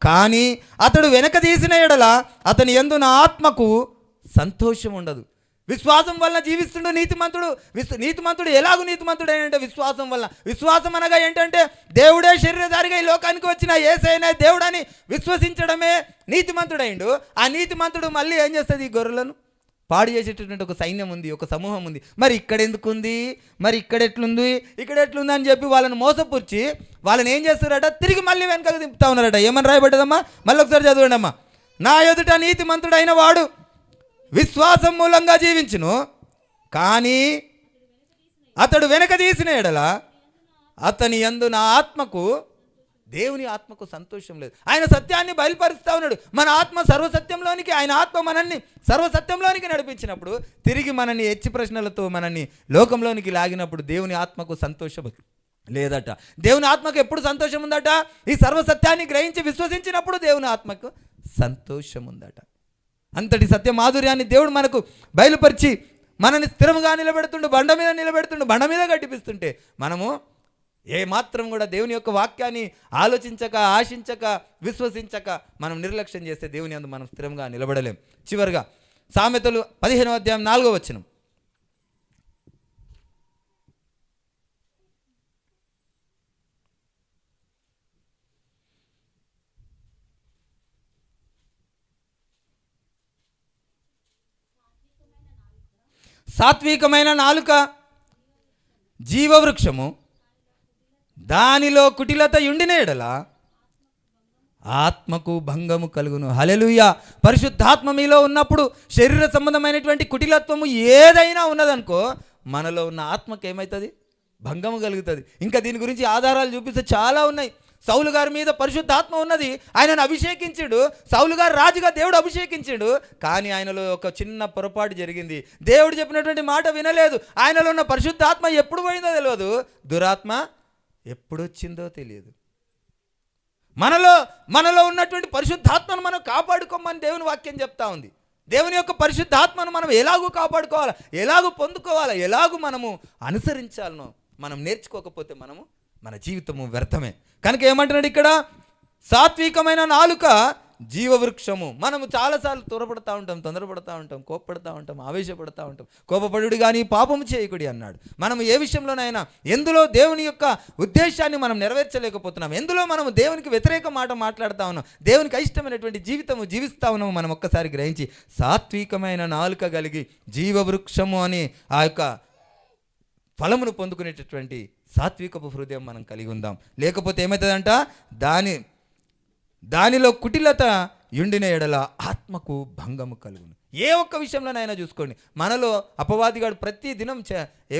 కానీ అతడు వెనక తీసిన ఎడల అతని యందు నా ఆత్మకు సంతోషం ఉండదు. విశ్వాసం వలన జీవిస్తుండు నీతిమంతుడు. నీతిమంతుడు ఎలాగూ నీతిమంతుడు ఏంటంటే విశ్వాసం వలన. విశ్వాసం అనగా ఏంటంటే దేవుడే శరీరధారిగా ఈ లోకానికి వచ్చిన యేసయ్యనే దేవుడని విశ్వసించడమే నీతిమంతుడైండు. ఆ నీతిమంతుడు మళ్ళీ ఏం చేస్తుంది? ఈ గొర్రెలను పాడు చేసేటటువంటి ఒక సైన్యం ఉంది, ఒక సమూహం ఉంది. మరి ఇక్కడ ఎందుకుంది, మరి ఇక్కడ ఎట్లుంది, ఇక్కడ ఎట్లుంది అని చెప్పి వాళ్ళని మోసపుచ్చి వాళ్ళని ఏం చేస్తారట? తిరిగి మళ్ళీ వెనకకు దింపుతా ఉన్నారట. ఏమని రాయబడ్డదమ్మా? మళ్ళీ ఒకసారి చదవండి అమ్మా. నా ఎదుట నీతిమంతుడైన వాడు విశ్వాసం మూలంగా జీవించును, కానీ అతడు వెనక తీసిన ఎడల అతని యందు నా ఆత్మకు, దేవుని ఆత్మకు సంతోషం లేదు. ఆయన సత్యాన్ని బయలుపరుస్తూ ఉన్నాడు. మన ఆత్మ సర్వసత్యంలోనికి, ఆయన ఆత్మ మనల్ని సర్వసత్యంలోనికి నడిపించినప్పుడు, తిరిగి మనల్ని హెచ్చు ప్రశ్నలతో మనల్ని లోకంలోనికి లాగినప్పుడు దేవుని ఆత్మకు సంతోషం లేదట. దేవుని ఆత్మకు ఎప్పుడు సంతోషం ఉందట? ఈ సర్వసత్యాన్ని గ్రహించి విశ్వసించినప్పుడు దేవుని ఆత్మకు సంతోషం ఉందట. అంతటి సత్య మాధుర్యాన్ని దేవుడు మనకు బయలుపరిచి మనల్ని స్థిరంగా నిలబెడుతుండు, బండ మీద నిలబెడుతుండు, బండ మీద గడిపిస్తుంటే మనము ఏమాత్రం కూడా దేవుని యొక్క వాక్యాన్ని ఆలోచించక, ఆశించక, విశ్వసించక మనం నిర్లక్ష్యం చేస్తే దేవుని యందు మనం స్థిరంగా నిలబడలేం. చివరిగా సామెతలు 15వ అధ్యాయం 4వ వచనం. సాత్వికమైన నాలుక జీవవృక్షము, దానిలో కుటిలత యుండిన ఎడల ఆత్మకు భంగము కలుగును. హల్లెలూయా. పరిశుద్ధాత్మ మీలో ఉన్నప్పుడు శరీర సంబంధమైనటువంటి కుటిలత్వము ఏదైనా ఉన్నదనుకో, మనలో ఉన్న ఆత్మకు ఏమవుతుంది? భంగము కలుగుతుంది. ఇంకా దీని గురించి ఆధారాలు చూపిస్తే చాలా ఉన్నాయి. సౌలు గారి మీద పరిశుద్ధాత్మ ఉన్నది, ఆయనను అభిషేకించాడు. సౌలు గారు రాజుగా దేవుడు అభిషేకించాడు, కానీ ఆయనలో ఒక చిన్న పొరపాటు జరిగింది. దేవుడు చెప్పినటువంటి మాట వినలేదు. ఆయనలో ఉన్న పరిశుద్ధాత్మ ఎప్పుడు పోయిందో తెలియదు, దురాత్మ ఎప్పుడు వచ్చిందో తెలియదు. మనలో ఉన్నటువంటి పరిశుద్ధాత్మను మనం కాపాడుకోమని దేవుని వాక్యం చెప్తా ఉంది. దేవుని యొక్క పరిశుద్ధాత్మను మనం ఎలాగూ కాపాడుకోవాలా, ఎలాగూ పొందుకోవాలా, ఎలాగూ మనము అనుసరించాలనో మనం నేర్చుకోకపోతే మన జీవితము వ్యర్థమే. కనుక ఏమంటున్నాడు ఇక్కడ? సాత్వికమైన నాలుక జీవవృక్షము. మనము చాలాసార్లు త్వరపడతా ఉంటాం, తొందరపడతా ఉంటాం, కోప్పడతా ఉంటాం, ఆవేశపడతా ఉంటాం. కోపపడుడి కానీ పాపము చేయకుడి అన్నాడు. మనం ఏ విషయంలోనైనా ఎందులో దేవుని యొక్క ఉద్దేశాన్ని మనం నెరవేర్చలేకపోతున్నాం, ఎందులో మనము దేవునికి వ్యతిరేక మాట మాట్లాడుతూ ఉన్నాం, దేవునికి అయిష్టమైనటువంటి జీవితము జీవిస్తూ ఉన్నాము, మనం ఒక్కసారి గ్రహించి సాత్వికమైన నాలుక కలిగి జీవవృక్షము అని ఆ యొక్క ఫలమును పొందుకునేటటువంటి సాత్వికపు హృదయం మనం కలిగి ఉందాం. లేకపోతే ఏమవుతుందంట, దానిలో కుటిలత యుండిన ఎడల ఆత్మకు భంగము కలుగును. ఏ ఒక్క విషయంలోనైనా చూసుకోండి, మనలో అపవాదిగాడు ప్రతి దినం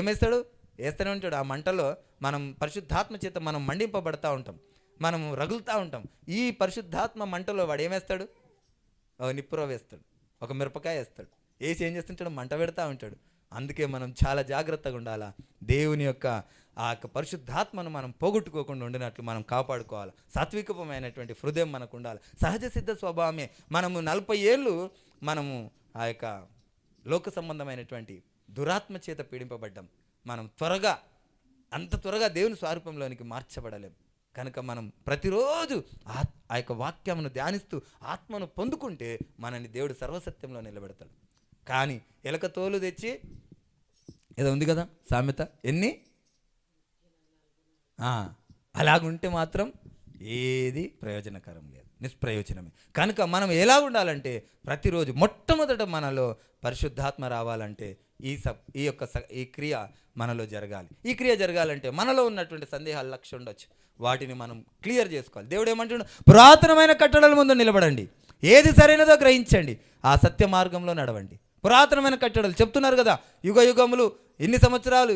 వేస్తూనే ఉంటాడు. ఆ మంటలో మనం పరిశుద్ధాత్మ చేత మనం మండింపబడతా ఉంటాం, మనం రగులుతూ ఉంటాం. ఈ పరిశుద్ధాత్మ మంటలో వాడు ఏమేస్తాడు, నిప్పుర వేస్తాడు, ఒక మిరపకాయ వేస్తాడు, వేసి ఏం చేస్తుంటాడు, మంట పెడతా ఉంటాడు. అందుకే మనం చాలా జాగ్రత్తగా ఉండాలా. దేవుని యొక్క ఆ యొక్క పరిశుద్ధాత్మను మనం పోగొట్టుకోకుండా ఉండినట్లు మనం కాపాడుకోవాలి. సాత్వికమైనటువంటి హృదయం మనకు ఉండాలి. సహజ సిద్ధ స్వభావమే. మనము 40 ఏళ్ళు మనము ఆ యొక్క లోక సంబంధమైనటువంటి దురాత్మ చేత పీడింపబడ్డాం. మనం అంత త్వరగా దేవుని స్వరూపంలోనికి మార్చబడలేం. కనుక మనం ప్రతిరోజు ఆ యొక్క వాక్యమును ధ్యానిస్తూ ఆత్మను పొందుకుంటే మనని దేవుడు సర్వసత్యంలో నిలబెడతాడు. కానీ ఎలక తోలు తెచ్చి ఏదో ఉంది కదా సామెత, అలాగుంటే మాత్రం ఏది ప్రయోజనకరం లేదు, నిష్ప్రయోజనమే. కనుక మనం ఎలా ఉండాలంటే ప్రతిరోజు మొట్టమొదట మనలో పరిశుద్ధాత్మ రావాలంటే ఈ క్రియ మనలో జరగాలి. ఈ క్రియ జరగాలంటే మనలో ఉన్నటువంటి సందేహాలు లక్ష ఉండొచ్చు, వాటిని మనం క్లియర్ చేసుకోవాలి. దేవుడు ఏమంటున్నాడు, పురాతనమైన కట్టడల ముందు నిలబడండి, ఏది సరైనదో గ్రహించండి, ఆ సత్య మార్గంలో నడవండి. పురాతనమైన కట్టడలు చెప్తున్నారు కదా, యుగ యుగములు, ఇన్ని సంవత్సరాలు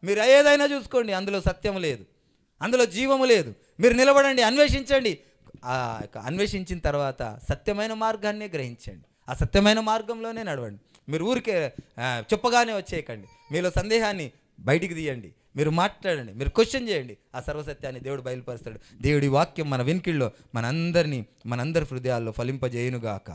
మీరు ఏదైనా చూసుకోండి, అందులో సత్యము లేదు, అందులో జీవము లేదు. మీరు నిలబడండి, అన్వేషించండి. అన్వేషించిన తర్వాత సత్యమైన మార్గాన్నే గ్రహించండి, ఆ సత్యమైన మార్గంలోనే నడవండి. మీరు ఊరికే చెప్పగానే వచ్చేయకండి, మీలో సందేహాన్ని బయటికి తీయండి, మీరు మాట్లాడండి, మీరు క్వశ్చన్ చేయండి. ఆ సర్వసత్యాన్ని దేవుడు బయలుపరుస్తాడు. దేవుడి వాక్యం మన వినికిల్లో మనందరి హృదయాల్లో ఫలింపజేయునుగాక.